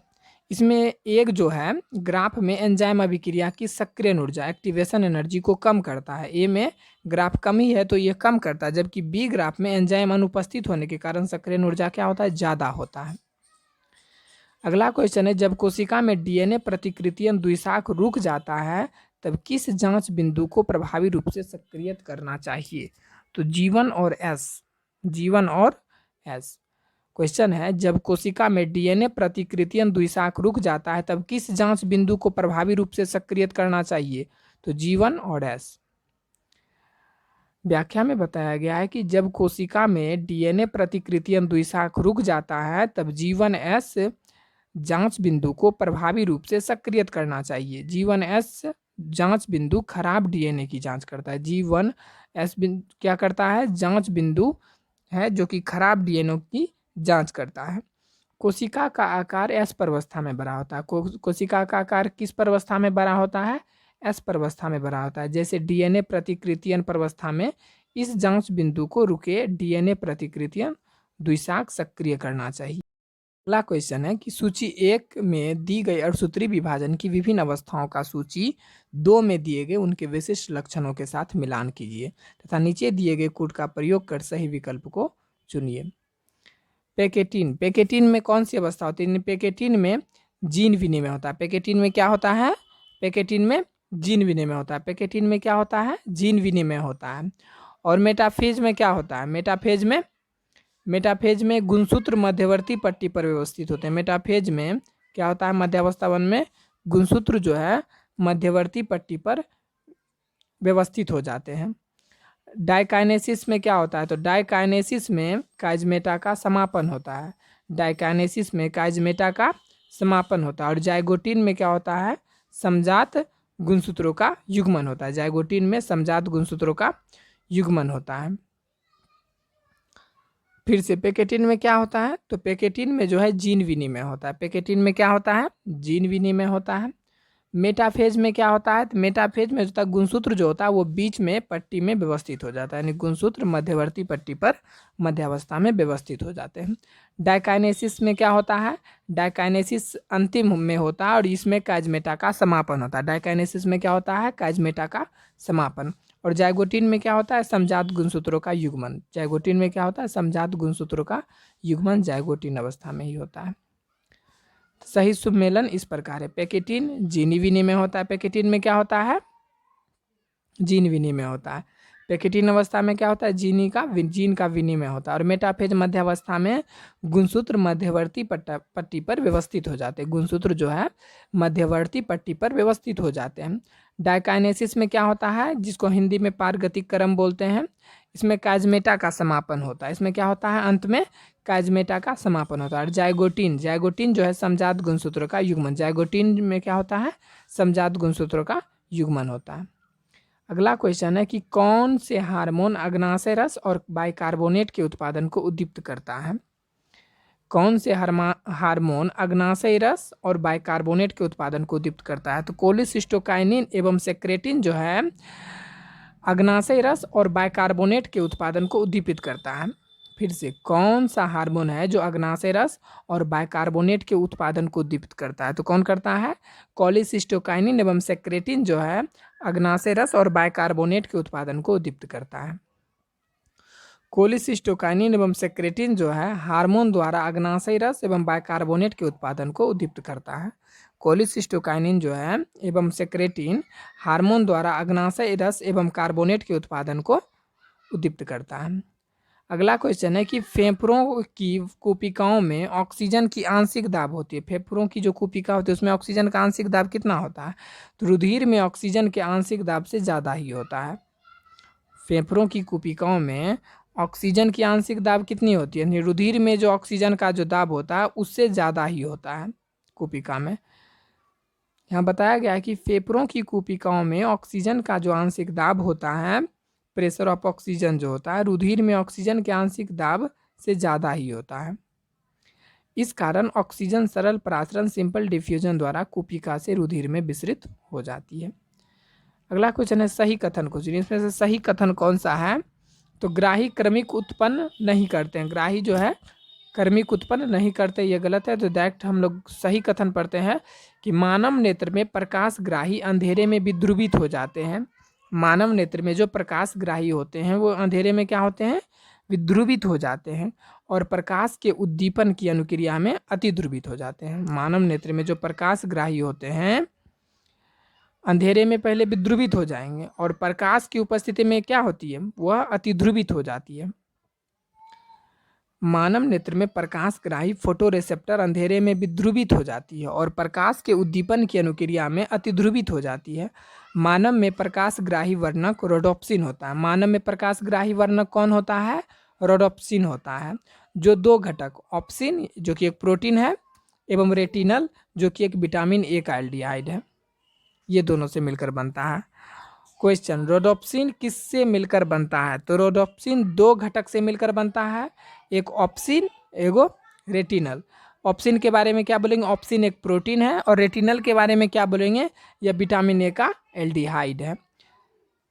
इसमें एक जो है ग्राफ में एंजाइम अभिक्रिया की सक्रियण ऊर्जा एक्टिवेशन एनर्जी को कम करता है। ए में ग्राफ कम ही है तो ये कम करता है जबकि बी ग्राफ में एंजाइम अनुपस्थित होने के कारण सक्रियण ऊर्जा क्या होता है? ज़्यादा होता है। अगला क्वेश्चन है जब कोशिका में DNA प्रतिकृतियन द्विशाख रुक जाता है तब किस जांच बिंदु को प्रभावी रूप से सक्रियत करना चाहिए? तो G1 और S। क्वेश्चन है जब कोशिका में DNA प्रतिकृतियन द्विशाख रुक जाता है तब किस जांच बिंदु को प्रभावी रूप से सक्रियत करना चाहिए? तो G1 और S। व्याख्या में बताया गया है कि जब कोशिका में DNA प्रतिकृतियन द्विशाख रुक जाता है तब G1S जांच बिंदु को प्रभावी रूप से सक्रियत करना चाहिए। G1S जांच बिंदु खराब DNA की जांच करता है। G1S क्या करता है? जांच बिंदु है जो कि खराब DNA की जांच करता है। कोशिका का आकार S प्रवस्था में बड़ा होता है। कोशिका का आकार किस प्रवस्था में बड़ा होता है? S प्रवस्था में बड़ा होता है। जैसे DNA प्रतिकृतियन प्रवस्था में इस जांच बिंदु को रुके DNA प्रतिकृतियन द्विशाख सक्रिय करना चाहिए। अगला क्वेश्चन है कि सूची 1 में दी गई अणुसूत्री विभाजन की विभिन्न अवस्थाओं का सूची 2 में दिए गए उनके विशिष्ट लक्षणों के साथ मिलान कीजिए तथा नीचे दिए गए कोड का प्रयोग कर सही विकल्प को चुनिए। पेकेटिन में कौन सी अवस्था होती है? पेकेटिन में जीन विनिमय होता है। पेकेटिन में क्या होता है? पेकेटिन में जीन विनिमय होता है। पेकेटिन में क्या होता है? जीन विनिमय होता है। और मेटाफेज में क्या होता है? मेटाफेज में गुणसूत्र मध्यवर्ती पट्टी पर व्यवस्थित होते हैं। मेटाफेज में क्या होता है? मध्यावस्था वन में गुणसूत्र जो है मध्यवर्ती पट्टी पर व्यवस्थित हो जाते हैं। डाइकाइनेसिस में क्या होता है? तो डाइकाइनेसिस में काइजमेटा का समापन होता है। डाइकाइनेसिस में काइजमेटा का समापन होता है। और जाइगोटिन में क्या होता है? समजात गुणसूत्रों का युग्मन होता है। जाइगोटिन में समजात गुणसूत्रों का युग्मन होता है। फिर से पेकेटिन में क्या होता है? तो पेकेटिन में जो है जीन विनिमय होता है। पेकेटिन में क्या होता है? जीन विनिमय होता है। मेटाफेज में क्या होता है? तो मेटाफेज में होता है गुणसूत्र जो होता है वो बीच में पट्टी में व्यवस्थित हो जाता है, यानी गुणसूत्र मध्यवर्ती पट्टी पर मध्यावस्था में व्यवस्थित हो जाते हैं। डाइकाइनेसिस में क्या होता है? डाइकाइनेसिस अंतिम में होता है और इसमें काइजमेटा का समापन होता है। डाइकाइनेसिस में क्या होता है? काइजमेटा का समापन। और जाइगोटिन में क्या होता है? समजात गुणसूत्रों का युग्मन। जाइगोटिन में क्या होता है? समजात गुणसूत्रों का युग्मन जाइगोटिन अवस्था में ही होता है। सही सुमेलन इस प्रकार है। पेकेटिन जीनी विनिमय होता है। पेकेटिन में क्या होता है? जीन विनिमय होता है। पैकेटिन अवस्था में क्या होता है, जीन का विनिमय होता है। और मेटाफेज मध्यावस्था में गुणसूत्र मध्यवर्ती पट्टी पर व्यवस्थित हो जाते हैं। गुणसूत्र जो है मध्यवर्ती पट्टी पर व्यवस्थित हो जाते हैं। डायकाइनेसिस में क्या होता है, जिसको हिंदी में पारगतिक क्रम बोलते हैं, इसमें काजमेटा का समापन होता है। इसमें क्या होता है, अंत में काजमेटा का समापन होता है। और जाइगोटीन जो है समजात गुणसूत्रों का युग्मन, जाइगोटीन में क्या होता है, समजात गुणसूत्रों का युग्मन होता है। अगला क्वेश्चन है कि कौन से हार्मोन अग्नाशय रस और बाइकार्बोनेट के उत्पादन को उद्दीप्त करता है। कौन से हार्मोन अग्नाशय रस और बाइकार्बोनेट के उत्पादन को उद्दीप्त करता है। तो कोलिसिस्टोकाइनिन एवं सेक्रेटिन जो है अग्नाशय रस और बाइकार्बोनेट के उत्पादन को उद्दीपित करता है। फिर से, कौन सा हार्मोन है जो अग्नाशय रस और बाइकार्बोनेट के उत्पादन को उद्दीपित करता है। तो कौन करता है, कोलिसिस्टोकाइनिन एवं सेक्रेटिन जो है अग्नाशय रस और बाइकार्बोनेट के उत्पादन को उद्दीपित करता है। कोलिसिस्टोकाइनिन एवं सेक्रेटिन जो है हार्मोन द्वारा अग्नाशय रस एवं बाइकार्बोनेट के उत्पादन को उद्दीपित करता है। कोलिसिस्टोकाइनिन जो है एवं सेक्रेटिन हार्मोन द्वारा अग्नाशय रस एवं कार्बोनेट के उत्पादन को उद्दीपित करता है। अगला क्वेश्चन है कि फेफड़ों की कूपिकाओं में ऑक्सीजन की आंशिक दाब होती है। फेफड़ों की जो कूपिका होती है उसमें ऑक्सीजन का आंशिक दाब कितना होता है। तो रुधिर में ऑक्सीजन के आंशिक दाब से ज़्यादा ही होता है। फेफड़ों की कूपिकाओं में ऑक्सीजन की आंशिक दाब कितनी होती है, रुधिर में जो ऑक्सीजन का जो दाब होता है उससे ज़्यादा ही होता है कूपिका में। यहाँ बताया गया है कि फेफड़ों की कूपिकाओं में ऑक्सीजन का जो आंशिक दाब होता है, प्रेशर ऑफ ऑक्सीजन जो होता है, रुधिर में ऑक्सीजन के आंशिक दाब से ज़्यादा ही होता है। इस कारण ऑक्सीजन सरल प्रासरण सिंपल डिफ्यूजन द्वारा कूपिका से रुधिर में विसरित हो जाती है। अगला क्वेश्चन है सही कथन क्वेश्चन। इसमें से सही कथन कौन सा है। तो ग्राही क्रमिक उत्पन्न नहीं करते हैं। ग्राही जो है क्रमिक उत्पन्न नहीं करते, ये गलत है। तो डायरेक्ट हम लोग सही कथन पढ़ते हैं कि मानव नेत्र में प्रकाश ग्राही अंधेरे में विद्रुवित हो जाते हैं। मानव नेत्र में जो प्रकाश ग्राही होते हैं वो अंधेरे में क्या होते हैं, विध्रुवित हो जाते हैं और प्रकाश के उद्दीपन की अनुक्रिया में अतिध्रुवित हो जाते हैं। मानव नेत्र में जो प्रकाश ग्राही होते हैं अंधेरे में पहले विध्रुवित हो जाएंगे और प्रकाश की उपस्थिति में क्या होती है, वह अतिध्रुवित हो जाती है। मानव नेत्र में प्रकाश ग्राही फोटोरिसेप्टर अंधेरे में विध्रुवित हो जाती है और प्रकाश के उद्दीपन की अनुक्रिया में अतिध्रुवित हो जाती है। मानव में प्रकाश ग्राही वर्णक रोडोप्सिन होता है। मानव में प्रकाश ग्राही वर्णक कौन होता है, रोडोप्सिन होता है, जो दो घटक ऑप्सिन जो कि एक प्रोटीन है एवं रेटिनल जो कि एक विटामिन ए का एल्डिहाइड है, ये दोनों से मिलकर बनता है। क्वेश्चन, रोडोप्सिन किससे मिलकर बनता है। तो रोडोप्सिन दो घटक से मिलकर बनता है, एक ऑप्सिन एगो रेटिनल। ऑप्सिन के बारे में क्या बोलेंगे, ऑप्सिन एक प्रोटीन है और रेटिनल के बारे में क्या बोलेंगे, यह विटामिन ए का एल्डिहाइड है।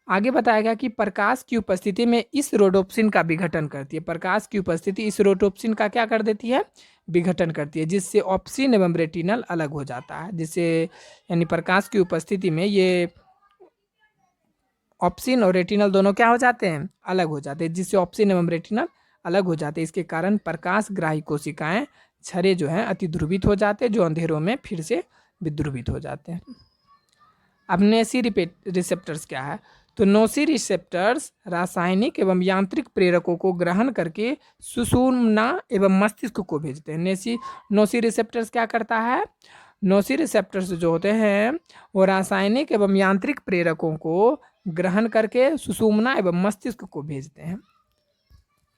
आगे बताया गया कि प्रकाश की उपस्थिति में इस रोडोप्सिन का विघटन करती है। प्रकाश की उपस्थिति इस रोडोप्सिन का क्या कर देती है, विघटन करती है, जिससे ऑप्सिन एवं रेटिनल अलग हो जाता है। जिससे यानी प्रकाश की उपस्थिति में ये ऑप्सिन और रेटिनल दोनों क्या हो जाते हैं, अलग हो जाते हैं, जिससे ऑप्सिन एवं रेटिनल अलग हो जाते हैं। इसके कारण प्रकाश ग्राही कोशिकाएं छरे जो हैं अतिध्रुवित हो जाते हैं, जो अंधेरों में फिर से विध्रुवित हो जाते हैं। अब नोसी रिसेप्टर्स क्या है। तो नोसी रिसेप्टर्स रासायनिक एवं यांत्रिक प्रेरकों को ग्रहण करके सुषुम्ना एवं मस्तिष्क को भेजते हैं। नोसी रिसेप्टर्स क्या करता है, नोसी रिसेप्टर्स जो होते हैं वो रासायनिक एवं यांत्रिक प्रेरकों को ग्रहण करके सुषुम्ना एवं मस्तिष्क को भेजते हैं।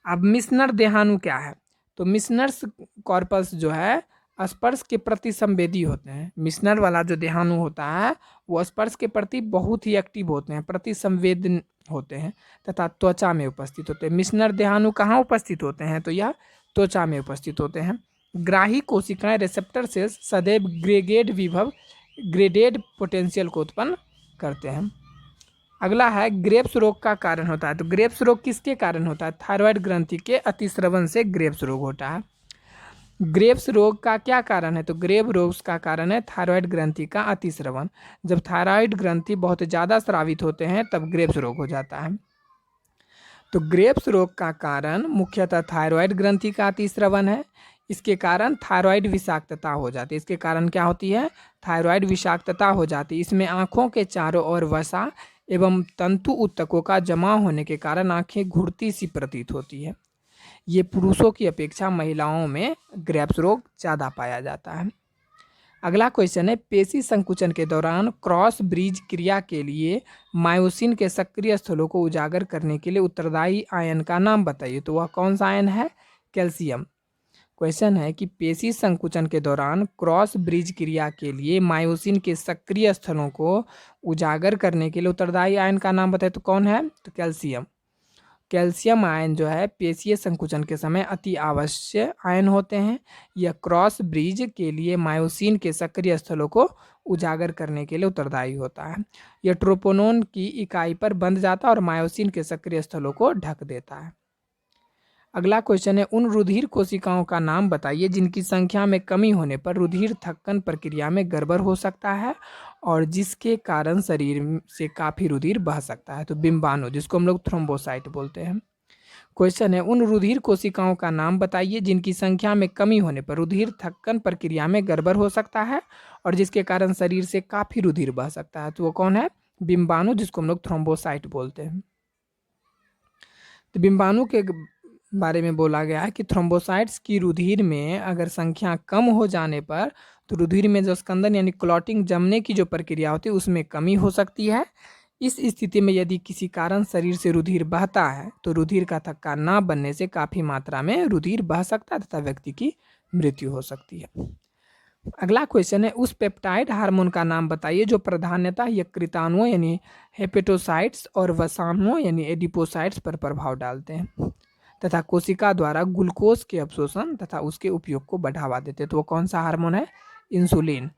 अब मिशनर देहानु क्या है। तो मिशनर्स कॉर्पस जो है स्पर्श के प्रति संवेदी होते हैं। मिशनर वाला जो देहानु होता है वो स्पर्श के प्रति बहुत ही एक्टिव होते हैं, प्रति संवेदन होते हैं तथा त्वचा में उपस्थित होते हैं। मिशनर देहानु कहाँ उपस्थित होते हैं, तो यह त्वचा में उपस्थित होते हैं। ग्राही कोशिकाएं रिसेप्टर से सदैव ग्रेडेड पोटेंशियल को उत्पन्न करते हैं। अगला है ग्रेव्स रोग का कारण होता है। तो ग्रेव्स रोग किसके कारण होता है, थायराइड ग्रंथि के अतिस्रवण से ग्रेव्स रोग होता है। ग्रेव्स रोग का क्या कारण है, तो ग्रेव रोग का कारण है थायराइड ग्रंथि का अतिस्रवण। जब थायराइड ग्रंथि बहुत ज़्यादा स्रावित होते हैं तब ग्रेव्स रोग हो जाता है। तो ग्रेव्स रोग का कारण मुख्यतः थायराइड ग्रंथि का अतिस्रवण है। इसके कारण थायराइड विषाक्तता हो जाती है। इसके कारण क्या होती है, थायराइड विषाक्तता हो जाती है। इसमें आँखों के चारों ओर वसा एवं तंतु ऊतकों का जमा होने के कारण आंखें घुड़ती सी प्रतीत होती है। ये पुरुषों की अपेक्षा महिलाओं में ग्रेव्स रोग ज़्यादा पाया जाता है। अगला क्वेश्चन है, पेशी संकुचन के दौरान क्रॉस ब्रिज क्रिया के लिए मायोसिन के सक्रिय स्थलों को उजागर करने के लिए उत्तरदायी आयन का नाम बताइए। तो वह कौन सा आयन है? कैल्शियम। क्वेश्चन है कि पेशी संकुचन के दौरान क्रॉस ब्रिज क्रिया के लिए मायोसिन के सक्रिय स्थलों को उजागर करने के लिए उत्तरदायी आयन का नाम बताइए। तो कौन है? तो कैल्शियम। कैल्शियम आयन जो है पेशीय संकुचन के समय अति आवश्यक आयन होते हैं। यह क्रॉस ब्रिज के लिए मायोसिन के सक्रिय स्थलों को उजागर करने के लिए उत्तरदायी होता है। यह ट्रोपोनोन की इकाई पर बंध जाता है और मायोसिन के सक्रिय स्थलों को ढक देता है। अगला क्वेश्चन है, उन रुधिर कोशिकाओं का नाम बताइए जिनकी संख्या में कमी होने पर रुधिर थक्कन प्रक्रिया में गड़बड़ हो सकता है और जिसके कारण शरीर से काफ़ी रुधिर बह सकता है। तो बिंबाणु, जिसको हम लोग थ्रोम्बोसाइट बोलते हैं। क्वेश्चन है, उन रुधिर कोशिकाओं का नाम बताइए जिनकी संख्या में कमी होने पर रुधिर थक्कन प्रक्रिया में गड़बड़ हो सकता है और जिसके कारण शरीर से काफ़ी रुधिर बह सकता है। तो वो कौन है? बिंबाणु, जिसको हम लोग थ्रोम्बोसाइट बोलते हैं। तो बिंबाणु के बारे में बोला गया है कि थ्रोम्बोसाइट्स की रुधिर में अगर संख्या कम हो जाने पर तो रुधिर में जो स्कंदन यानी क्लॉटिंग जमने की जो प्रक्रिया होती है उसमें कमी हो सकती है। इस स्थिति में यदि किसी कारण शरीर से रुधिर बहता है तो रुधिर का थक्का ना बनने से काफ़ी मात्रा में रुधिर बह सकता है तथा व्यक्ति की मृत्यु हो सकती है। अगला क्वेश्चन है, उस पेप्टाइड हार्मोन का नाम बताइए जो प्रधानतः यकृताणुओं यानी हेपेटोसाइट्स और वसाणुओं यानी एडिपोसाइट्स पर प्रभाव डालते हैं तथा कोशिका द्वारा ग्लूकोज के अवशोषण तथा उसके उपयोग को बढ़ावा देते हैं। तो वो कौन सा हार्मोन है? इंसुलिन।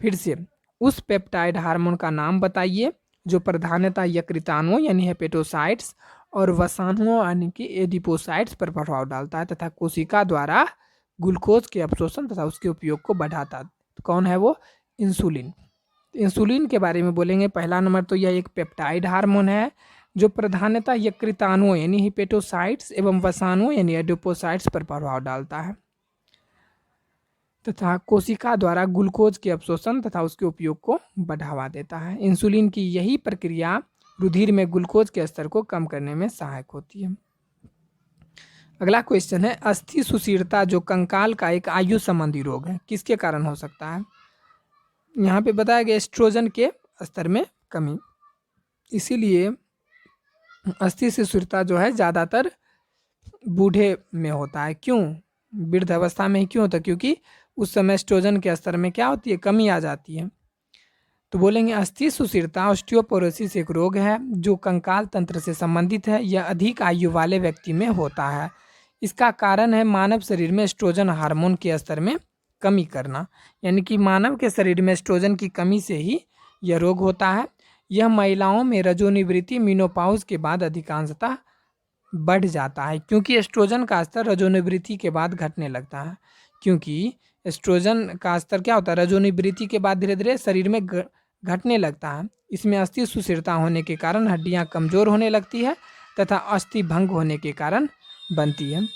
फिर से, उस पेप्टाइड हार्मोन का नाम बताइए जो प्रधानतः यकृताणुओं यानी हेपेटोसाइट्स और वसाणुओं यानी कि एडिपोसाइट्स पर प्रभाव डालता है तथा कोशिका द्वारा ग्लूकोज के अवशोषण तथा उसके उपयोग को बढ़ाता है। तो कौन है वो? इंसुलिन। इंसुलिन के बारे में बोलेंगे, पहला नंबर तो यह एक पेप्टाइड हार्मोन है जो प्रधानतः यकृताणुओं यानी हिपेटोसाइट्स एवं वसाणुओं यानी एडिपोसाइट्स पर प्रभाव डालता है तथा कोशिका द्वारा ग्लूकोज के अवशोषण तथा उसके उपयोग को बढ़ावा देता है। इंसुलिन की यही प्रक्रिया रुधिर में ग्लूकोज के स्तर को कम करने में सहायक होती है। अगला क्वेश्चन है, अस्थि सुशीरता जो कंकाल का एक आयु संबंधी रोग है किसके कारण हो सकता है? यहाँ पे बताया गया एस्ट्रोजन के स्तर में कमी, इसीलिए अस्थि सुशीरता जो है ज़्यादातर बूढ़े में होता है। क्यों? वृद्ध अवस्था में ही क्यों होता है? क्योंकि उस समय एस्ट्रोजन के स्तर में क्या होती है? कमी आ जाती है। तो बोलेंगे अस्थि सुशीरता ऑस्टियोपोरोसिस एक रोग है जो कंकाल तंत्र से संबंधित है। यह अधिक आयु वाले व्यक्ति में होता है। इसका कारण है मानव शरीर में एस्ट्रोजन हार्मोन के स्तर में कमी करना, यानी कि मानव के शरीर में एस्ट्रोजन की कमी से ही यह रोग होता है। यह महिलाओं में रजोनिवृत्ति मीनोपॉज के बाद अधिकांशतः बढ़ जाता है क्योंकि एस्ट्रोजन का स्तर रजोनिवृत्ति के बाद घटने लगता है। क्योंकि एस्ट्रोजन का स्तर क्या होता है? रजोनिवृत्ति के बाद धीरे धीरे शरीर में घटने लगता है। इसमें अस्थि सुशीरता होने के कारण हड्डियां कमज़ोर होने लगती है तथा अस्थि भंग होने के कारण बनती है।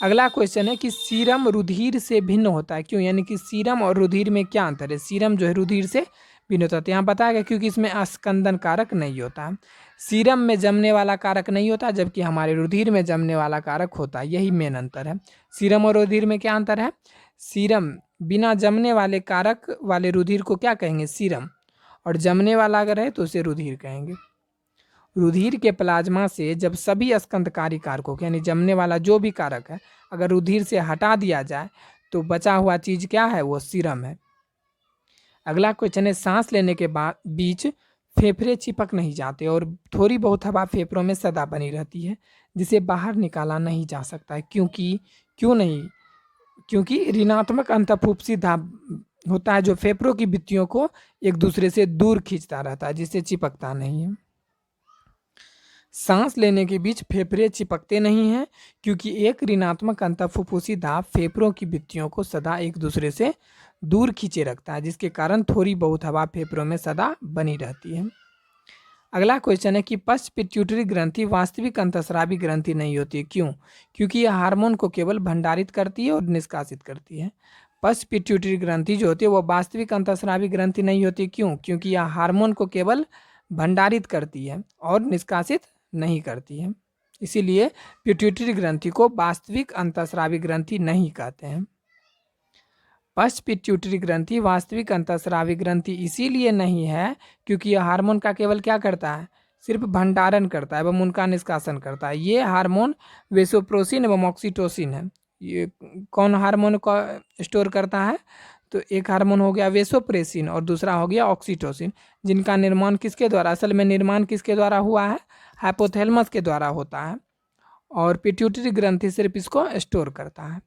अगला क्वेश्चन है कि सीरम रुधिर से भिन्न होता है क्यों? यानी कि सीरम और रुधिर में क्या अंतर है? सीरम जो है रुधिर से भिन्न होता है। तो यहाँ बताया गया क्योंकि इसमें अस्कंदन कारक नहीं होता है। सीरम में जमने वाला कारक नहीं होता जबकि हमारे रुधिर में जमने वाला कारक होता है। यही मेन अंतर है। सीरम और रुधिर में क्या अंतर है? सीरम बिना जमने वाले कारक वाले रुधिर को क्या कहेंगे? सीरम। और जमने वाला अगर है तो उसे रुधिर कहेंगे। रुधिर के प्लाज्मा से जब सभी स्कंदकारी कारकों यानी जमने वाला जो भी कारक है अगर रुधिर से हटा दिया जाए तो बचा हुआ चीज़ क्या है? वो सीरम है। अगला क्वेश्चन है, सांस लेने के बाद बीच फेफड़े चिपक नहीं जाते और थोड़ी बहुत हवा फेफड़ों में सदा बनी रहती है जिसे बाहर निकाला नहीं जा सकता है। क्यों नहीं? क्योंकि ऋणात्मक अंतःफुप्सी होता है जो फेफड़ों की भित्तियों को एक दूसरे से दूर खींचता रहता है जिससे चिपकता नहीं है। सांस लेने के बीच फेफड़े चिपकते नहीं हैं क्योंकि एक ऋणात्मक अंतःफुप्सी दाब फेफड़ों की भित्तियों को सदा एक दूसरे से दूर खींचे रखता है जिसके कारण थोड़ी बहुत हवा फेफड़ों में सदा बनी रहती है। अगला क्वेश्चन है कि पश्च पिट्यूटरी ग्रंथि वास्तविक अंतःस्रावी ग्रंथि नहीं होती है। क्यों? क्योंकि यह हार्मोन को केवल भंडारित करती है और निष्कासित करती है। पश्च पिट्यूटरी ग्रंथि जो होती है वो वास्तविक अंतःस्रावी ग्रंथि नहीं होती। क्यों? क्योंकि यह हार्मोन को केवल भंडारित करती है और निष्कासित नहीं करती है। इसीलिए पिट्यूटरी ग्रंथि को वास्तविक अंतःस्रावी ग्रंथि नहीं कहते हैं। पश्च पिट्यूटरी ग्रंथि वास्तविक अंतःस्रावी ग्रंथि इसीलिए नहीं है क्योंकि यह हार्मोन का केवल क्या करता है, सिर्फ भंडारण करता है एवं उनका निष्कासन करता है। ये हार्मोन वेसोप्रोसिन एवं ऑक्सीटोसिन है। ये कौन हार्मोन को स्टोर करता है, तो एक हार्मोन हो गया वेसोप्रेसिन और दूसरा हो गया ऑक्सीटोसिन, जिनका निर्माण किसके द्वारा, असल में निर्माण किसके द्वारा हुआ है, हाइपोथैलेमस के द्वारा होता है और पिट्यूटरी ग्रंथि सिर्फ इसको स्टोर करता है।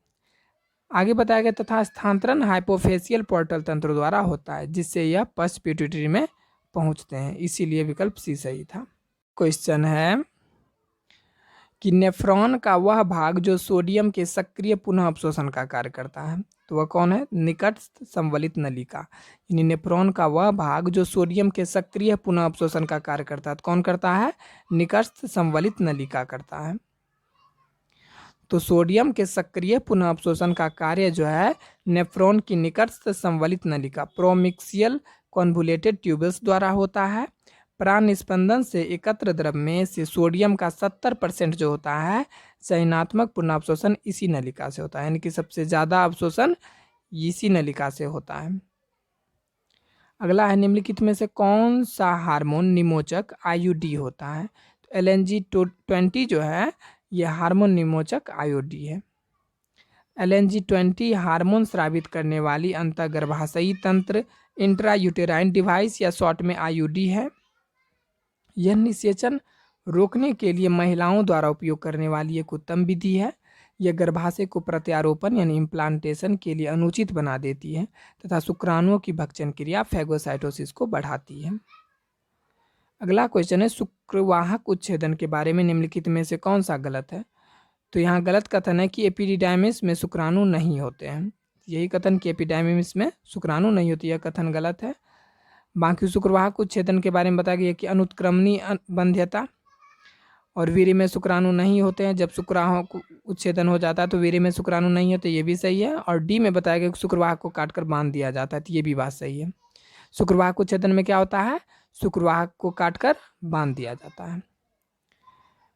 आगे बताया गया तथा स्थानांतरण हाइपोफेसियल पोर्टल तंत्र द्वारा होता है जिससे यह पश्च पिट्यूटरी में पहुंचते हैं, इसीलिए विकल्प सी सही था। क्वेश्चन है कि नेफ्रॉन का वह भाग जो सोडियम के सक्रिय पुनः अवशोषण का कार्य करता है, तो वह कौन है, निकटस्थ संवलित नलिका। यानी नेफ्रॉन का वह भाग जो सोडियम के सक्रिय पुनः अवशोषण का कार्य करता है, तो कौन करता है, निकटस्थ संवलित नलिका करता है। तो सोडियम के सक्रिय पुनः अवशोषण का कार्य जो है नेफ्रॉन की निकटस्थ संवलित नलिका प्रोमिक्सियल कॉन्वुलेटेड ट्यूबल्स द्वारा होता है। प्राण निस्पंदन से एकत्र द्रव में से सोडियम का 70% जो होता है चयनात्मक पुनः अवशोषण इसी नलिका से होता है, यानी कि सबसे ज़्यादा अवशोषण इसी नलिका से होता है। अगला है निम्नलिखित में से कौन सा हार्मोन निमोचक आईयूडी होता है, तो LNG-20 जो है यह हार्मोन निमोचक आईयूडी है। LNG-20 हार्मोन स्रावित करने वाली अंतर्गर्भाशयी तंत्र इंट्रायूटेराइन डिवाइस या शॉर्ट में आईयूडी है। यह निषेचन रोकने के लिए महिलाओं द्वारा उपयोग करने वाली एक उत्तम विधि है। यह गर्भाशय को प्रत्यारोपण यानी इम्प्लांटेशन के लिए अनुचित बना देती है तथा शुक्राणुओं की भक्षण क्रिया फैगोसाइटोसिस को बढ़ाती है। अगला क्वेश्चन है शुक्रवाहक उच्छेदन के बारे में निम्नलिखित में से कौन सा गलत है, तो यहाँ गलत कथन है कि एपिडिडाइमिस में शुक्राणु नहीं होते हैं। यही कथन कि एपिडाइमिस में शुक्राणु नहीं होती, यह कथन गलत है। बाकी शुक्रवाहक उच्छेदन के बारे में बताया गया कि अनुत्क्रमणी बंध्यता और वीर्य में शुक्राणु नहीं होते हैं। जब शुक्रवाहक उच्छेदन हो जाता है तो वीर्य में शुक्राणु नहीं होते, ये भी सही है। और डी में बताया गया कि शुक्रवाहक को काटकर बांध दिया जाता है, तो ये भी बात सही है। शुक्रवाहक उच्छेदन में क्या होता है, शुक्रवाहक को काटकर बांध दिया जाता है।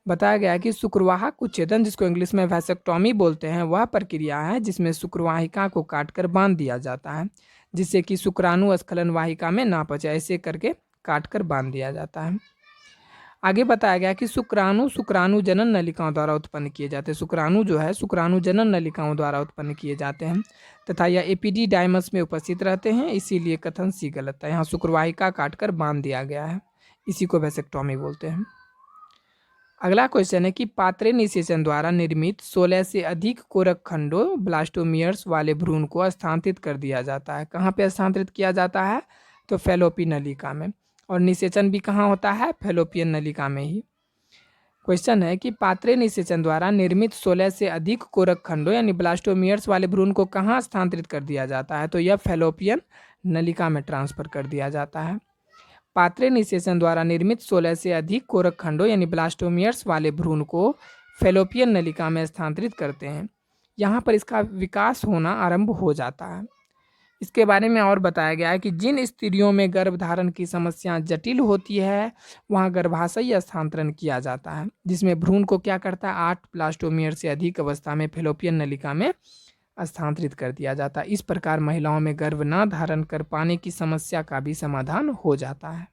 बताया गया है कि शुक्रवाहक उच्छेदन, जिसको इंग्लिश में वैसेक्टॉमी बोलते हैं, वह प्रक्रिया है जिसमें शुक्रवाहिका को काटकर बांध दिया जाता है जिससे कि शुक्राणु स्खलन वाहिका में ना पचे, ऐसे करके काटकर बांध दिया जाता है। आगे बताया गया कि शुक्राणु जनन नलिकाओं द्वारा उत्पन्न किए जाते हैं। शुक्राणु जो है शुक्राणु जनन नलिकाओं द्वारा उत्पन्न किए जाते हैं तथा यह एपिडिडाइमस में उपस्थित रहते हैं, इसीलिए कथन सी गलत है। यहाँ शुक्रवाहिका काटकर बांध दिया गया है, इसी को वैसेक्टॉमी बोलते हैं। अगला क्वेश्चन है कि पात्रे निषेचन द्वारा निर्मित 16 से अधिक कोरक खंडों ब्लास्टोमियर्स वाले भ्रूण को स्थानांतरित कर दिया जाता है। कहाँ पे स्थानांतरित किया जाता है, तो फैलोपी नलिका में, और निषेचन भी कहाँ होता है, फैलोपियन नलिका में ही। क्वेश्चन है कि पात्रे निषेचन द्वारा निर्मित 16 से अधिक कोरक खंडों यानी ब्लास्टोमियर्स वाले भ्रूण को कहाँ स्थानांतरित कर दिया जाता है, तो यह फैलोपियन नलिका में ट्रांसफर कर दिया जाता है। पात्रे निषेचन द्वारा निर्मित 16 से अधिक कोरक खंडों यानी ब्लास्टोमियर्स वाले भ्रूण को फैलोपियन नलिका में स्थानांतरित करते हैं। यहाँ पर इसका विकास होना आरंभ हो जाता है। इसके बारे में और बताया गया है कि जिन स्त्रियों में गर्भधारण की समस्या जटिल होती है वहाँ गर्भाशयी स्थानांतरण किया जाता है, जिसमें भ्रूण को क्या करता है, 8 ब्लास्टोमियर से अधिक अवस्था में फैलोपियन नलिका में स्थानांतरित कर दिया जाता है। इस प्रकार महिलाओं में गर्भ न धारण कर पाने की समस्या का भी समाधान हो जाता है।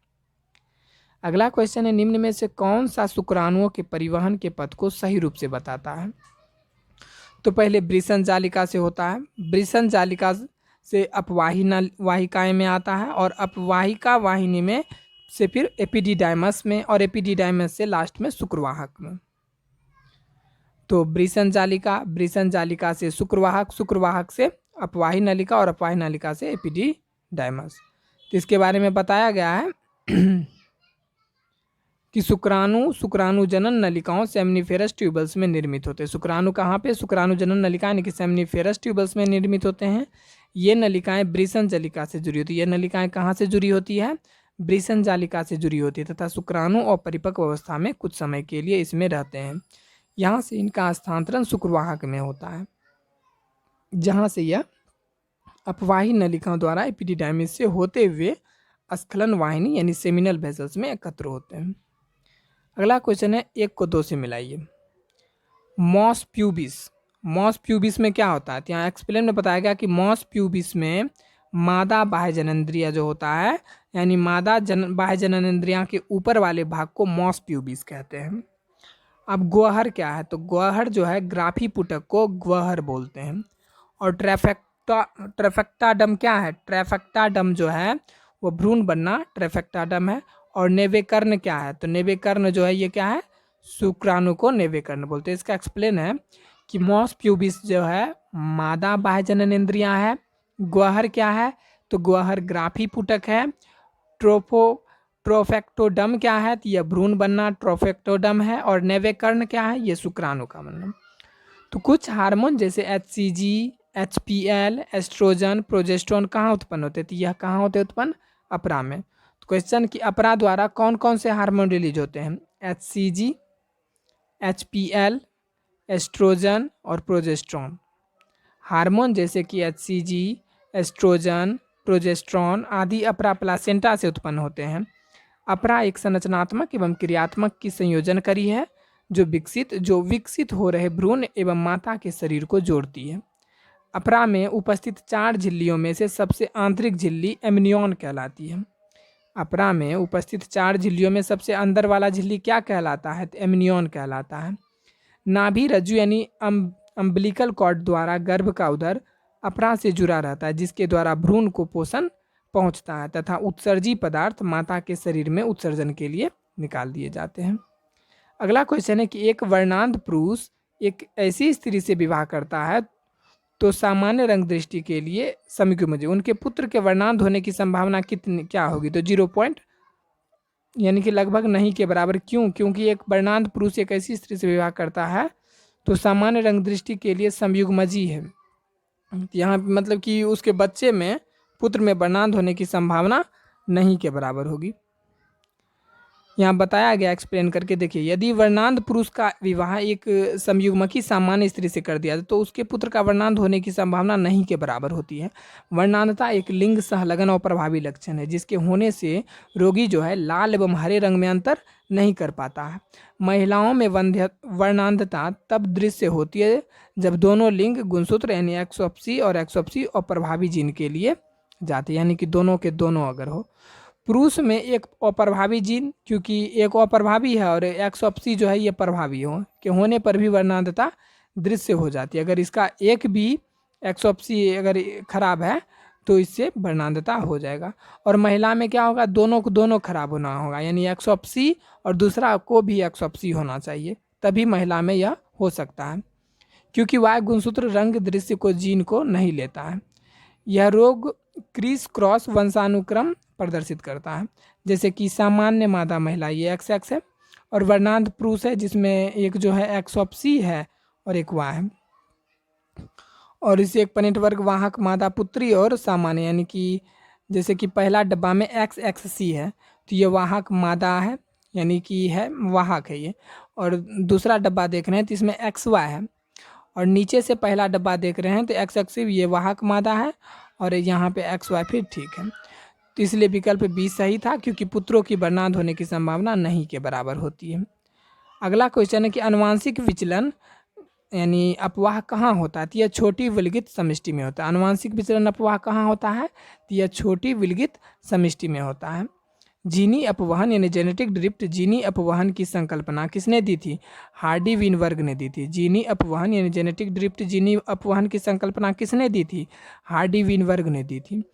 अगला क्वेश्चन है निम्न में से कौन सा शुक्राणुओं के परिवहन के पथ को सही रूप से बताता है, तो पहले वृषण जालिका से होता है। वृषण जालिका से अपवाही वाहिकाएं में आता है और अपवाहिका वाहिनी में से फिर एपिडिडाइमस में और एपिडिडाइमस से लास्ट में शुक्रवाहक में। तो वृषण जालिका से शुक्रवाहक, शुक्रवाहक से अपवाही नलिका और अपवाही नलिका से एपिडिडाइमस। तो इसके बारे में बताया गया है कि शुक्राणु जनन नलिकाओं सेमनीफेरस ट्यूबल्स में निर्मित होते हैं। शुक्राणु कहाँ पे, शुक्राणु जनन नलिका यानी कि सेमनीफेरस ट्यूबल्स में निर्मित होते हैं। ये नलिकाएं वृषण जालिका से जुड़ी होती है। ये नलिकाएं कहाँ से जुड़ी होती है, वृषण जालिका से जुड़ी होती है तथा शुक्राणु और परिपक्व अवस्था में कुछ समय के लिए इसमें रहते हैं। यहाँ से इनका स्थानांतरण शुक्रवाहक में होता है, जहाँ से यह अपवाही नलिकाओं द्वारा एपिडिडाइमिस से होते हुए स्खलन वाहिनी यानी सेमिनल वेसल्स में एकत्र होते हैं। अगला क्वेश्चन है 1 को 2 से मिलाइए। मॉस प्यूबिस में क्या होता है? तो यहाँ एक्सप्लेन में बताया गया कि मॉस प्यूबिस में मादा बाह्य जननेंद्रिय जो होता है, यानी मादा बाह्य जननेंद्रिया के ऊपर वाले भाग को मॉस प्यूबिस कहते हैं। अब ग्वाहर क्या है? तो ग्वाहर जो है ग्राफी पुटक को ग्वाहर बोलते हैं। और ट्रैफेक्टाडम क्या है? ट्रैफेक्टाडम जो है वो भ्रूण बनना ट्रैफेक्टाडम है। और नेवेकर्ण क्या है? तो नेवेकर्ण जो है ये क्या है? शुक्राणु को नेवेकर्ण बोलते हैं। इसका एक्सप्लेन है कि मॉस प्यूबिस जो है मादा बाह्य जननेंद्रिया है। ग्वाहर क्या है? तो ग्वाहर ग्राफी पुटक है। ट्रोफेक्टोडम क्या है? तो यह भ्रूण बनना ट्रोफेक्टोडम है। और नेवेकर्ण क्या है? ये शुक्राणु का मतलब। तो कुछ हार्मोन जैसे HCG, HPL, एस्ट्रोजन, प्रोजेस्टेरोन कहाँ उत्पन्न होते हैं? तो यह कहाँ होते हैं उत्पन्न? अपरा में। तो क्वेश्चन कि अपरा द्वारा कौन कौन से हार्मोन रिलीज होते हैं? HCG, HPL, एस्ट्रोजन और प्रोजेस्टेरोन। हार्मोन जैसे कि HCG, एस्ट्रोजन, प्रोजेस्टेरोन आदि अपरा प्लासेंटा से उत्पन्न होते हैं। अपरा एक संरचनात्मक एवं क्रियात्मक की संयोजनकारी है जो विकसित हो रहे भ्रूण एवं माता के शरीर को जोड़ती है। अपरा में उपस्थित 4 झिल्लियों में से सबसे आंतरिक झिल्ली एमनियन कहलाती है। अपरा में उपस्थित 4 झिल्लियों में सबसे अंदर वाला झिल्ली क्या कहलाता है? तो एमनियन कहलाता है। नाभि रज्जु यानी अम्बिलिकल कॉर्ड द्वारा गर्भ का उदर अपरा से जुड़ा रहता है, जिसके द्वारा भ्रूण को पोषण पहुंचता है तथा उत्सर्जी पदार्थ माता के शरीर में उत्सर्जन के लिए निकाल दिए जाते हैं। अगला क्वेश्चन है कि एक वर्णांध पुरुष एक ऐसी स्त्री से विवाह करता है तो सामान्य रंग दृष्टि के लिए समीकृत उनके पुत्र के वर्णांध होने की संभावना क्या होगी? तो 0 पॉइंट यानी कि लगभग नहीं के बराबर। क्यों? क्योंकि एक वर्णांध पुरुष एक ऐसी स्त्री से विवाह करता है तो सामान्य रंग दृष्टि के लिए संयुग्मजी है। यहाँ मतलब कि उसके बच्चे में पुत्र में वर्णांध होने की संभावना नहीं के बराबर होगी। यहाँ बताया गया एक्सप्लेन करके देखिए। यदि वर्णांध पुरुष का विवाह एक संयुग्मकी सामान्य स्त्री से कर दिया तो उसके पुत्र का वर्णांध होने की संभावना नहीं के बराबर होती है। वर्णांधता एक लिंग सहलगन और प्रभावी लक्षण है जिसके होने से रोगी जो है लाल एवं हरे रंग में अंतर नहीं कर पाता है। महिलाओं में वर्णांधता तब दृश्य होती है जब दोनों लिंग गुणसूत्र यानी एक्सोप्सी और अप्रभावी जीन के लिए जाते, यानी कि दोनों के दोनों अगर हो। पुरुष में एक अप्रभावी जीन, क्योंकि एक अप्रभावी है और एक्सोप्सी जो है ये प्रभावी हो के होने पर भी वर्णांधता दृश्य हो जाती है। अगर इसका एक भी एक्सोप्सी अगर खराब है तो इससे वर्णांधता हो जाएगा। और महिला में क्या होगा? दोनों को दोनों खराब होना होगा, यानी एक्सोप्सी और दूसरा को भी एक्सोप्सी होना चाहिए, तभी महिला में यह हो सकता है। क्योंकि वाय गुणसूत्र रंग दृश्य को जीन को नहीं लेता है। यह रोग क्रिस क्रॉस वंशानुक्रम प्रदर्शित करता है, जैसे कि सामान्य मादा महिला ये XX है और वर्णांध पुरुष है जिसमें एक जो है एक्सोप्सी है और एक वाय है। और इसे एक पनेटवर्ग वाहक मादा पुत्री और सामान्य, यानी कि जैसे कि पहला डब्बा में XXC है तो ये वाहक मादा है, यानी कि है वाहक है ये। और दूसरा डब्बा देख रहे हैं तो इसमें XY है। और नीचे से पहला डब्बा देख रहे हैं तो XX ये वाहक मादा है और यहाँ पे XY फिर ठीक है। तो इसलिए विकल्प B सही था, क्योंकि पुत्रों की वर्णांध होने की संभावना नहीं के बराबर होती है। अगला क्वेश्चन है कि आनुवांशिक विचलन यानी अपवाह कहाँ होता है? तो यह छोटी विलगित समष्टि में होता है। आनुवांशिक विचलन अपवाह कहाँ होता है? तो यह छोटी विलगित समष्टि में होता है। जीनी अपवहन यानी जेनेटिक ड्रिफ्ट, जीनी अपवहन की संकल्पना किसने दी थी? हार्डी विनवर्ग ने दी थी। जीनी अपवहन यानी जेनेटिक ड्रिफ्ट, जीनी अपवहन की संकल्पना किसने दी थी? हार्डी विनवर्ग ने दी थी।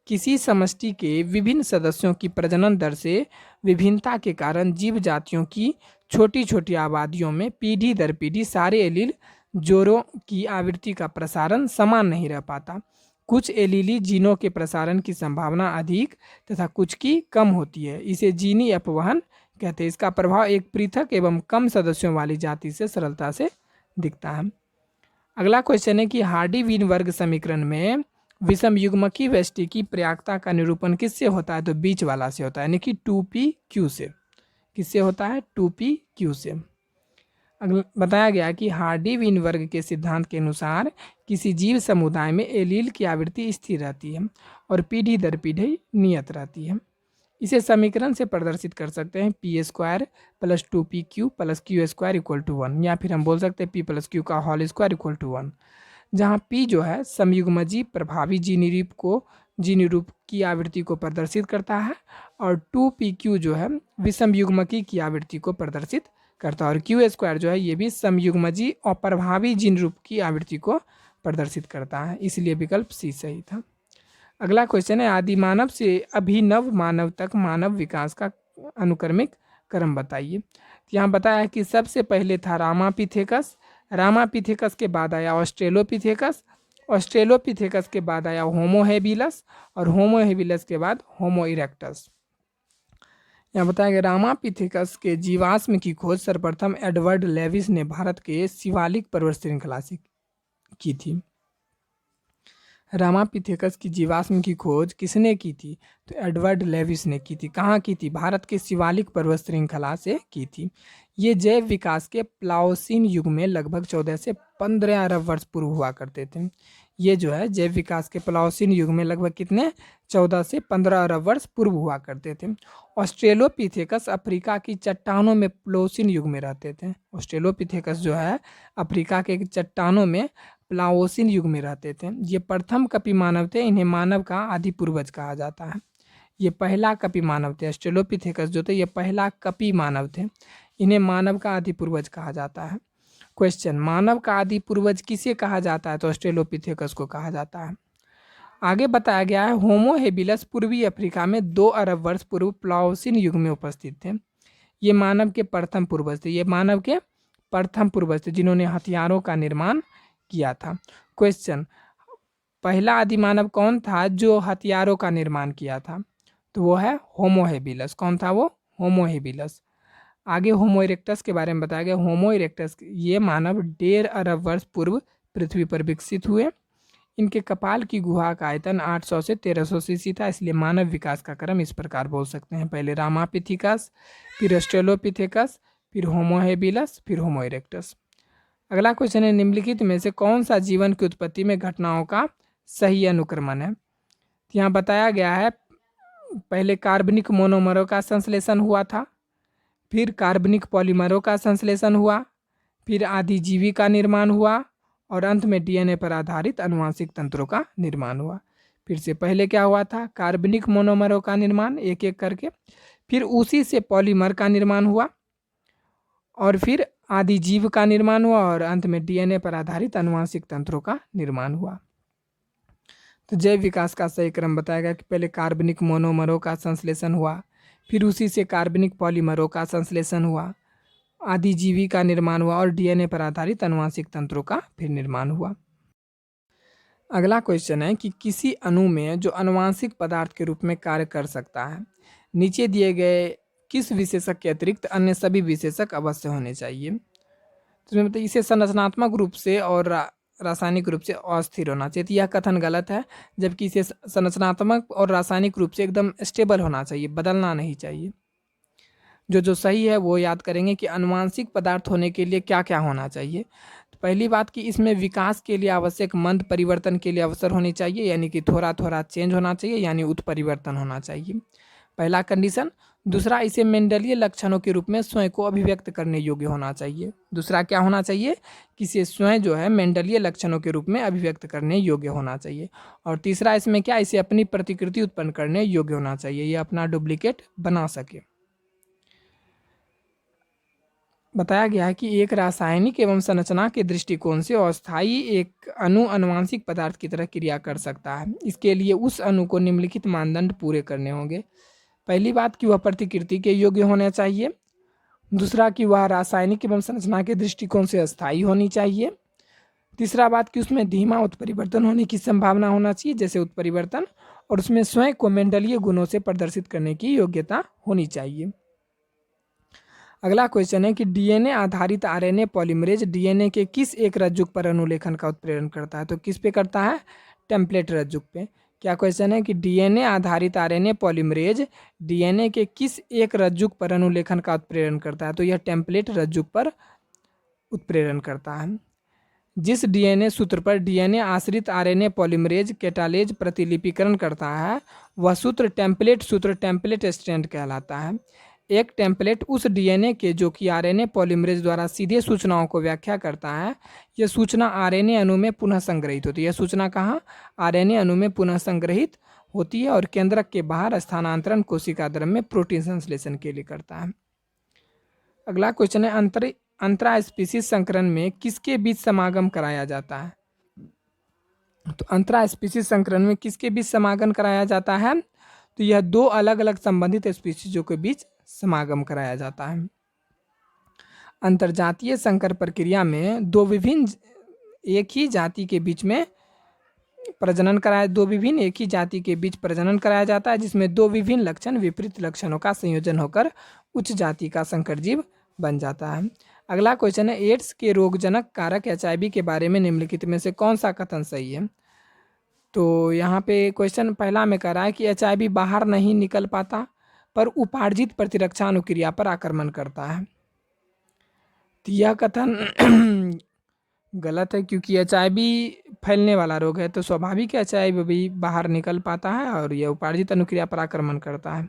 किसी समष्टि के विभिन्न सदस्यों की प्रजनन दर से विभिन्नता के कारण जीव जातियों की छोटी छोटी आबादियों में पीढ़ी दर पीढ़ी सारे एलील जोड़ों की आवृत्ति का प्रसारण समान नहीं रह पाता। कुछ एलीली जीनों के प्रसारण की संभावना अधिक तथा कुछ की कम होती है। इसे जीनी अपवहन कहते हैं। इसका प्रभाव एक पृथक एवं कम सदस्यों वाली जाति से सरलता से दिखता है। अगला क्वेश्चन है कि हार्डी विनवर्ग समीकरण में विषम युग्मकी व्यष्टि की प्रयाक्ता का निरूपण किससे होता है? तो बीच वाला से होता है, यानी कि 2pq से। किससे होता है? 2pq से। अगला बताया गया कि हार्डी विनवर्ग के सिद्धांत के अनुसार किसी जीव समुदाय में एलील की आवृत्ति स्थिर रहती है और पीढ़ी दर पीढ़ी नियत रहती है। इसे समीकरण से प्रदर्शित कर सकते हैं p² + 2pq + q² = 1, या फिर हम बोल सकते हैं p + q का होल स्क्वायर = 1, जहाँ p जो है समयुग्मजी प्रभावी जीनी रूप की आवृत्ति को प्रदर्शित करता है और 2pq जो है विषम युग्मकी की आवृत्ति को प्रदर्शित करता है और q² जो है ये भी समयुग्मजी और प्रभावी जीनी रूप की आवृत्ति को प्रदर्शित करता है, इसलिए विकल्प सी सही था। अगला क्वेश्चन है आदि मानव से अभिनव मानव तक मानव विकास का अनुक्रमिक क्रम बताइए। तो यहाँ बताया कि सबसे पहले था रामापिथेकस, रामापिथेकस के बाद आया ऑस्ट्रेलोपिथेकस, ऑस्ट्रेलोपिथेकस के बाद आया होमो हेबिलस और होमो हेबिलस के बाद होमो इरेक्टस। यहाँ बताया गया रामापिथेकस के जीवाश्म की खोज सर्वप्रथम एडवर्ड लेविस ने भारत के शिवालिक पर्वत श्रृंखला से की थी। रामापिथेकस की जीवाश्म की खोज किसने की थी? तो एडवर्ड लेविस ने की थी। कहाँ की थी? भारत के शिवालिक पर्वत श्रृंखला से की थी। ये जैव विकास के प्लाओसीन युग में लगभग 14 से 15 अरब वर्ष पूर्व हुआ करते थे। ये जो है जैव विकास के प्लाओसीन युग में लगभग कितने 14 से 15 अरब वर्ष पूर्व हुआ करते थे। ऑस्ट्रेलोपिथेकस अफ्रीका की चट्टानों में प्लाओसीन युग में रहते थे। ऑस्ट्रेलोपिथेकस जो है अफ्रीका के चट्टानों में प्लाओसीन युग में रहते थे। ये प्रथम कपि मानव थे, इन्हें मानव का आदि पूर्वज कहा जाता है। ये पहला कपि मानव थे, ऑस्ट्रेलोपिथेकस जो थे ये पहला कपि मानव थे, इन्हें मानव का आदि पूर्वज कहा जाता है। क्वेश्चन, मानव का आदि पूर्वज किसे कहा जाता है? तो ऑस्ट्रेलोपिथेकस को कहा जाता है। आगे बताया गया है होमो हेबिलस पूर्वी अफ्रीका में 2 अरब वर्ष पूर्व प्लाओसीन युग में उपस्थित थे। ये मानव के प्रथम पूर्वज थे, ये मानव के प्रथम पूर्वज थे जिन्होंने हथियारों का निर्माण किया था। क्वेश्चन, पहला आदि मानव कौन था जो हथियारों का निर्माण किया था? तो वो है होमो हेबिलस। कौन था वो? होमो हेबिलस। आगे होमो इरेक्टस के बारे में बताया गया। होमो इरेक्टस ये मानव 1.5 अरब वर्ष पूर्व पृथ्वी पर विकसित हुए। इनके कपाल की गुहा का आयतन 800 से 1300 सीसी था, इसलिए मानव विकास का क्रम इस प्रकार बोल सकते हैं। पहले रामापिथिकस, फिर ऑस्ट्रेलोपिथेकस, फिर होमो हेबिलस, फिर होमो इरेक्टस। अगला क्वेश्चन है निम्नलिखित में से कौन सा जीवन की उत्पत्ति में घटनाओं का सही अनुक्रमण है? यहाँ बताया गया है पहले कार्बनिक मोनोमरों का संश्लेषण हुआ था, फिर कार्बनिक पॉलीमरों का संश्लेषण हुआ, फिर आदिजीवी का निर्माण हुआ और अंत में डीएनए पर आधारित आनुवंशिक तंत्रों का निर्माण हुआ। फिर से पहले क्या हुआ था? कार्बनिक मोनोमरों का निर्माण एक एक करके, फिर उसी से पॉलीमर का निर्माण हुआ और फिर आदिजीव का निर्माण हुआ और अंत में डीएनए पर आधारित आनुवंशिक तंत्रों का निर्माण हुआ। तो जैव विकास का सही क्रम बताया गया कि पहले कार्बनिक मोनोमरों का संश्लेषण हुआ, फिर उसी से कार्बनिक पॉलीमरों का संश्लेषण हुआ, आदिजीवी का निर्माण हुआ और डीएनए पर आधारित आनुवंशिक तंत्रों का फिर निर्माण हुआ। अगला क्वेश्चन है कि किसी अणु में जो आनुवंशिक पदार्थ के रूप में कार्य कर सकता है, नीचे दिए गए किस विशेषक के अतिरिक्त अन्य सभी विशेषक अवश्य होने चाहिए? तो मतलब इसे संरचनात्मक रूप से और रासायनिक रूप से अस्थिर होना चाहिए। तो यह कथन गलत है, जबकि इसे संरचनात्मक और रासायनिक रूप से एकदम स्टेबल होना चाहिए, बदलना नहीं चाहिए। जो सही है वो याद करेंगे कि आनुवंशिक पदार्थ होने के लिए क्या क्या होना चाहिए। तो पहली बात कि इसमें विकास के लिए आवश्यक मंद परिवर्तन के लिए अवसर होनी चाहिए, यानी कि थोड़ा थोड़ा चेंज होना चाहिए, यानी उत्परिवर्तन होना चाहिए, पहला कंडीशन। दूसरा, इसे मेंडलीय लक्षणों के रूप में स्वयं को अभिव्यक्त करने योग्य होना चाहिए। दूसरा क्या होना चाहिए? कि इसे स्वयं जो है मेंडलीय लक्षणों के रूप में अभिव्यक्त करने योग्य होना चाहिए। और तीसरा इसमें क्या, इसे अपनी प्रतिकृति उत्पन्न करने योग्य होना चाहिए, ये अपना डुप्लीकेट बना सके। बताया गया है कि एक रासायनिक एवं संरचना के दृष्टिकोण से अस्थायी एक अणु आनुवंशिक पदार्थ की तरह क्रिया कर सकता है। इसके लिए उस अणु को निम्नलिखित मानदंड पूरे करने होंगे। पहली बात कि वह प्रतिकृति के योग्य होना चाहिए। दूसरा कि वह रासायनिक एवं संरचना के दृष्टिकोण से अस्थायी होनी चाहिए। तीसरा बात कि उसमें धीमा उत्परिवर्तन होने की संभावना होना चाहिए, जैसे उत्परिवर्तन, और उसमें स्वयं को मेंडलीय गुणों से प्रदर्शित करने की योग्यता होनी चाहिए। अगला क्वेश्चन है कि डीएनए आधारित आरएनए पॉलीमरेज डीएनए के किस एक रज्जुक पर अनुलेखन का उत्प्रेरण करता है? तो किस पे करता है? टेम्पलेट रज्जुक पे। क्या क्वेश्चन है कि डीएनए आधारित आरएनए पॉलीमरेज डीएनए के किस एक रज्जुक पर अनुलेखन का उत्प्रेरण करता है? तो यह टेम्पलेट रज्जुक पर उत्प्रेरण करता है। जिस डीएनए सूत्र पर डीएनए आश्रित आरएनए पॉलीमरेज कैटालेज प्रतिलिपिकरण करता है वह सूत्र टेम्पलेट स्ट्रैंड कहलाता है। एक टेम्पलेट उस डीएनए के जो कि आरएनए पॉलीमरेज द्वारा सीधे सूचनाओं को व्याख्या करता है। यह सूचना आरएनए अणु में पुनः संग्रहित होती है। यह सूचना कहाँ? आरएनए अणु में पुनः संग्रहित होती है और केंद्रक के बाहर स्थानांतरण कोशिका द्रव्य में प्रोटीन संश्लेषण के लिए करता है। अगला क्वेश्चन है, अंतरा स्पीसीज संकरण में किसके बीच समागम कराया जाता है? तो अंतरा स्पीसीज संकरण में किसके बीच समागम कराया जाता है? तो यह दो अलग अलग संबंधित स्पीसीजों के बीच समागम कराया जाता है। अंतरजातीय संकर प्रक्रिया में दो विभिन्न एक ही जाति के बीच प्रजनन कराया जाता है, जिसमें दो विभिन्न लक्षण विपरीत लक्षणों का संयोजन होकर उच्च जाति का संकर जीव बन जाता है। अगला क्वेश्चन है, एड्स के रोगजनक कारक एचआईवी के बारे में निम्नलिखित में से कौन सा कथन सही है? तो यहाँ पे क्वेश्चन पहला में कह रहा है कि एचआईवी बाहर नहीं निकल पाता पर उपार्जित प्रतिरक्षा अनुक्रिया पर आक्रमण करता है। तो यह कथन गलत है, क्योंकि एचआईवी फैलने वाला रोग है, तो स्वाभाविक एचआईवी भी बाहर निकल पाता है और यह उपार्जित अनुक्रिया पर आक्रमण करता है।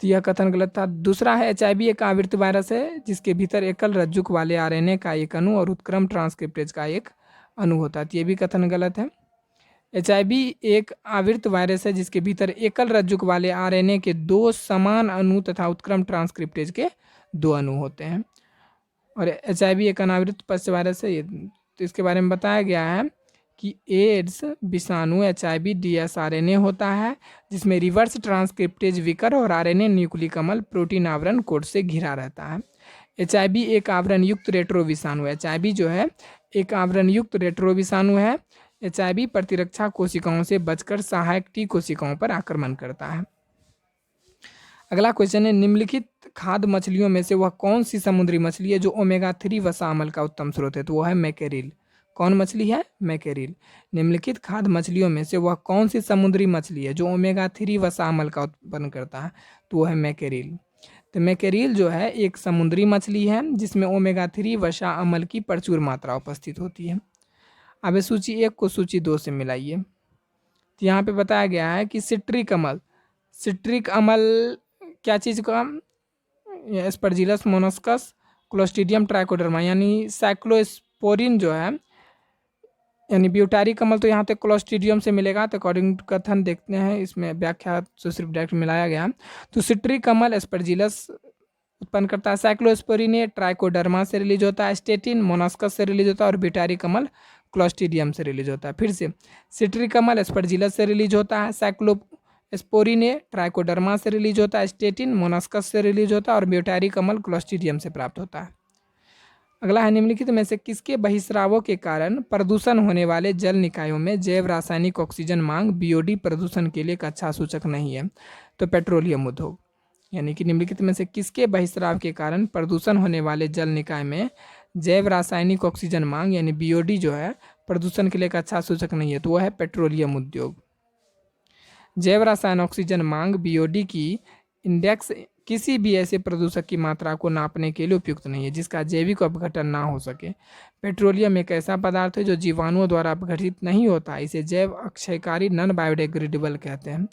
तो यह कथन गलत था। दूसरा है, एचआईवी एक आवृत्त वायरस है जिसके भीतर एकल रज्जुक वाले आरएनए का एक अणु और उत्क्रम ट्रांसक्रिप्टेज का एक अणु होता है। तो ये भी कथन गलत है। एचआईवी एक आवृत्त वायरस है जिसके भीतर एकल रज्जुक वाले आरएनए के दो समान अणु तथा उत्क्रम ट्रांसक्रिप्टेज के दो अणु होते हैं। और एचआईवी एक अनावृत पश्च वायरस है। तो इसके बारे में बताया गया है कि एड्स विषाणु एचआईवी डीएसआरएनए होता है जिसमें रिवर्स ट्रांसक्रिप्टेज विकर और आरएनए न्यूक्लिक अम्ल प्रोटीन आवरण कोड से घिरा रहता है। एचआईवी एक आवरण युक्त रेट्रो विषाणु, एचआईवी जो है एक आवरण युक्त रेट्रो विषाणु है। एचआईवी प्रतिरक्षा कोशिकाओं से बचकर सहायक टी कोशिकाओं पर आक्रमण करता है। अगला क्वेश्चन है, निम्नलिखित खाद्य मछलियों में से वह कौन सी समुद्री मछली है जो ओमेगा 3 वसा अम्ल का उत्तम स्रोत है? तो वह है मैकेरिल। कौन मछली है? मैकेरिल। निम्नलिखित खाद्य मछलियों में से वह कौन सी समुद्री मछली है जो ओमेगा 3 वसा अम्ल का उत्पन्न करता है? तो वह है मैकेरिल। तो मैकेरिल जो है एक समुद्री मछली है जिसमें ओमेगा 3 वसा अम्ल की प्रचुर मात्रा उपस्थित होती है। अब सूची 1 को सूची 2 से मिलाइए। तो यहाँ पे बताया गया है कि सिट्रिक अम्ल क्या चीज़ का? एस्परजिलस मोनस्कस क्लोस्ट्रीडियम ट्राइकोडर्मा यानी साइक्लोस्पोरिन जो है, यानी ब्यूटारिक अम्ल तो यहाँ पे क्लोस्ट्रीडियम से मिलेगा। तो अकॉर्डिंग टू कथन देखते हैं, इसमें व्याख्या तो सिर्फ डायरेक्ट मिलाया गया। तो सिट्रिक अम्ल एस्परजिलस उत्पन्न करता है, साइक्लोस्पोरिन ट्राइकोडर्मा से रिलीज होता है, स्टेटिन मोनस्कस से रिलीज होता है और ब्यूटारिक अम्ल क्लोस्ट्रीडियम से रिलीज होता है। फिर से सिट्रिक अम्ल एस्परजिलस से रिलीज होता है, साइक्लोस्पोरिन ट्राइकोडर्मा से रिलीज होता है, स्टेटिन मोनस्कस से रिलीज होता है और ब्यूटारिक अम्ल क्लोस्ट्रीडियम से प्राप्त होता है। अगला है, निम्नलिखित में से किसके बहिस्रावों के कारण प्रदूषण होने वाले जल निकायों में जैव रासायनिक ऑक्सीजन मांग बीओडी प्रदूषण के लिए एक अच्छा सूचक नहीं है? तो पेट्रोलियम उद्योग। यानी कि निम्नलिखित में से किसके बहिस्राव के कारण प्रदूषण होने वाले जल निकाय में जैव रासायनिक ऑक्सीजन मांग यानी बीओडी जो है प्रदूषण के लिए एक अच्छा सूचक नहीं है? तो वह है पेट्रोलियम उद्योग। जैव रसायन ऑक्सीजन मांग बीओडी की इंडेक्स किसी भी ऐसे प्रदूषक की मात्रा को नापने के लिए उपयुक्त नहीं है जिसका जैविक अपघटन ना हो सके। पेट्रोलियम एक ऐसा पदार्थ है जो जीवाणुओं द्वारा अपघटित नहीं होता, इसे जैव अक्षयकारी नॉन बायोडिग्रेडेबल कहते हैं।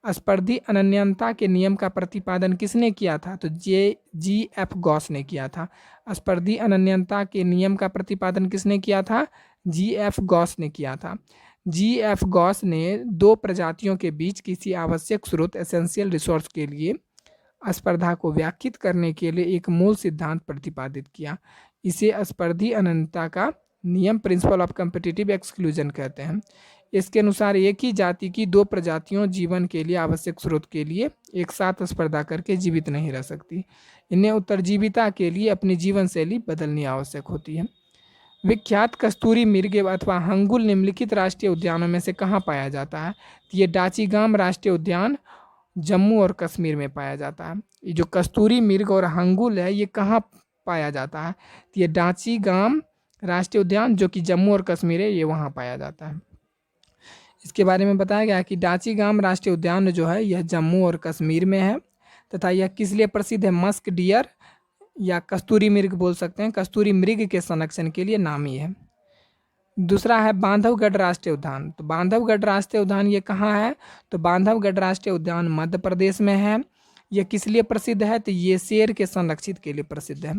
स्पर्धी अनन्यता के नियम का प्रतिपादन किसने किया था? तो G.F. गॉस ने किया था। स्पर्धी अनन्यता के नियम का प्रतिपादन किसने किया था? G.F. गॉस ने किया था। G.F. गॉस ने दो प्रजातियों के बीच किसी आवश्यक स्रोत एसेंशियल रिसोर्स के लिए स्पर्धा को व्याख्यायित करने के लिए एक मूल सिद्धांत प्रतिपादित किया। इसे स्पर्धी अनन्यता का नियम प्रिंसिपल ऑफ कम्पिटिटिव एक्सक्लूजन कहते हैं। इसके अनुसार एक ही जाति की दो प्रजातियों जीवन के लिए आवश्यक स्रोत के लिए एक साथ स्पर्धा करके जीवित नहीं रह सकती। इन्हें उत्तरजीविता के लिए अपनी जीवन शैली बदलनी आवश्यक होती है। विख्यात कस्तूरी मृग अथवा हंगुल निम्नलिखित राष्ट्रीय उद्यानों में से कहाँ पाया जाता है? ये डाचीगाम राष्ट्रीय उद्यान जम्मू और कश्मीर में पाया जाता है। ये जो कस्तूरी मृग और हंगुल है ये कहाँ पाया जाता है? तो ये डाचीगाम राष्ट्रीय उद्यान जो कि जम्मू और कश्मीर है, ये वहाँ पाया जाता है। इसके बारे में बताया गया कि डाचीगाम राष्ट्रीय उद्यान जो है यह जम्मू और कश्मीर में है तथा यह किस लिए प्रसिद्ध है? मस्क डियर या कस्तूरी मृग बोल सकते हैं, कस्तूरी मृग के संरक्षण के लिए नामी है। दूसरा है बांधवगढ़ राष्ट्रीय उद्यान। तो बांधवगढ़ राष्ट्रीय उद्यान ये कहाँ है? तो बांधवगढ़ राष्ट्रीय उद्यान मध्य प्रदेश में है। ये किस लिए प्रसिद्ध है? तो ये शेर के संरक्षित के लिए प्रसिद्ध है।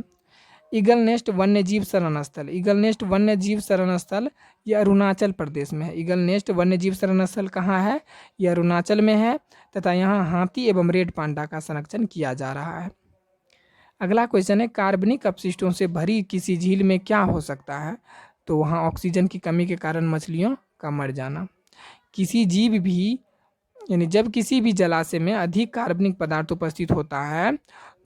ईगल नेस्ट वन्यजीव शरण स्थल, ईगल नेस्ट वन्यजीव शरण स्थल ये अरुणाचल प्रदेश में है। ईगल नेस्ट वन्यजीव शरण स्थल कहाँ है? ये अरुणाचल में है तथा यहाँ हाथी एवं रेड पांडा का संरक्षण किया जा रहा है। अगला क्वेश्चन है, कार्बनिक अपशिष्टों से भरी किसी झील में क्या हो सकता है? तो वहाँ ऑक्सीजन की कमी के कारण मछलियों का मर जाना। किसी जीव भी यानी जब किसी भी जलाशय में अधिक कार्बनिक पदार्थ उपस्थित होता है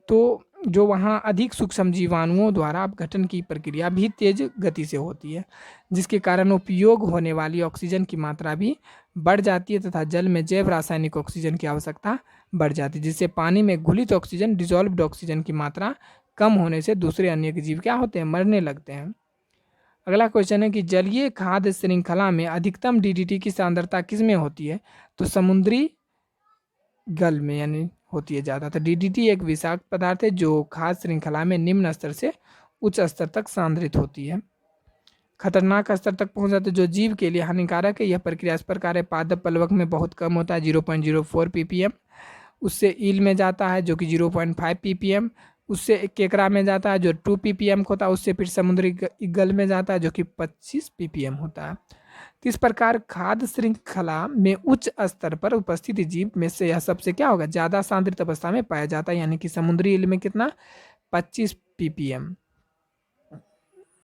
तो जो वहाँ अधिक सूक्ष्म जीवाणुओं द्वारा अपघटन की प्रक्रिया भी तेज गति से होती है, जिसके कारण उपयोग होने वाली ऑक्सीजन की मात्रा भी बढ़ जाती है तथा जल में जैव रासायनिक ऑक्सीजन की आवश्यकता बढ़ जाती है, जिससे पानी में घुलित ऑक्सीजन डिजॉल्व्ड ऑक्सीजन की मात्रा कम होने से दूसरे अन्य जीव क्या होते हैं? मरने लगते हैं। अगला क्वेश्चन है कि जलीय खाद्य श्रृंखला में अधिकतम डीडीटी की सांद्रता किस में होती है? तो समुद्री गल में यानी होती है ज़्यादा। तो डीडीटी एक विषाक्त पदार्थ है जो खाद्य श्रृंखला में निम्न स्तर से उच्च स्तर तक सांद्रित होती है, खतरनाक स्तर तक पहुंच जाती है, जो जीव के लिए हानिकारक है। यह प्रक्रिया इस प्रकार है, पादप पलवक में बहुत कम होता है 0.04 ppm, उससे ईल में जाता है जो कि 0.5 ppm, उससे केकड़ा में जाता है जो 2 ppm होता है, उससे फिर समुद्री गल में जाता है जो कि 25 ppm होता है। तो इस प्रकार खाद्य श्रृंखला में उच्च स्तर पर उपस्थित जीव में से यह सबसे क्या होगा? ज़्यादा सांद्रित अवस्था में पाया जाता है, यानी कि समुद्री ईल में कितना? 25 ppm।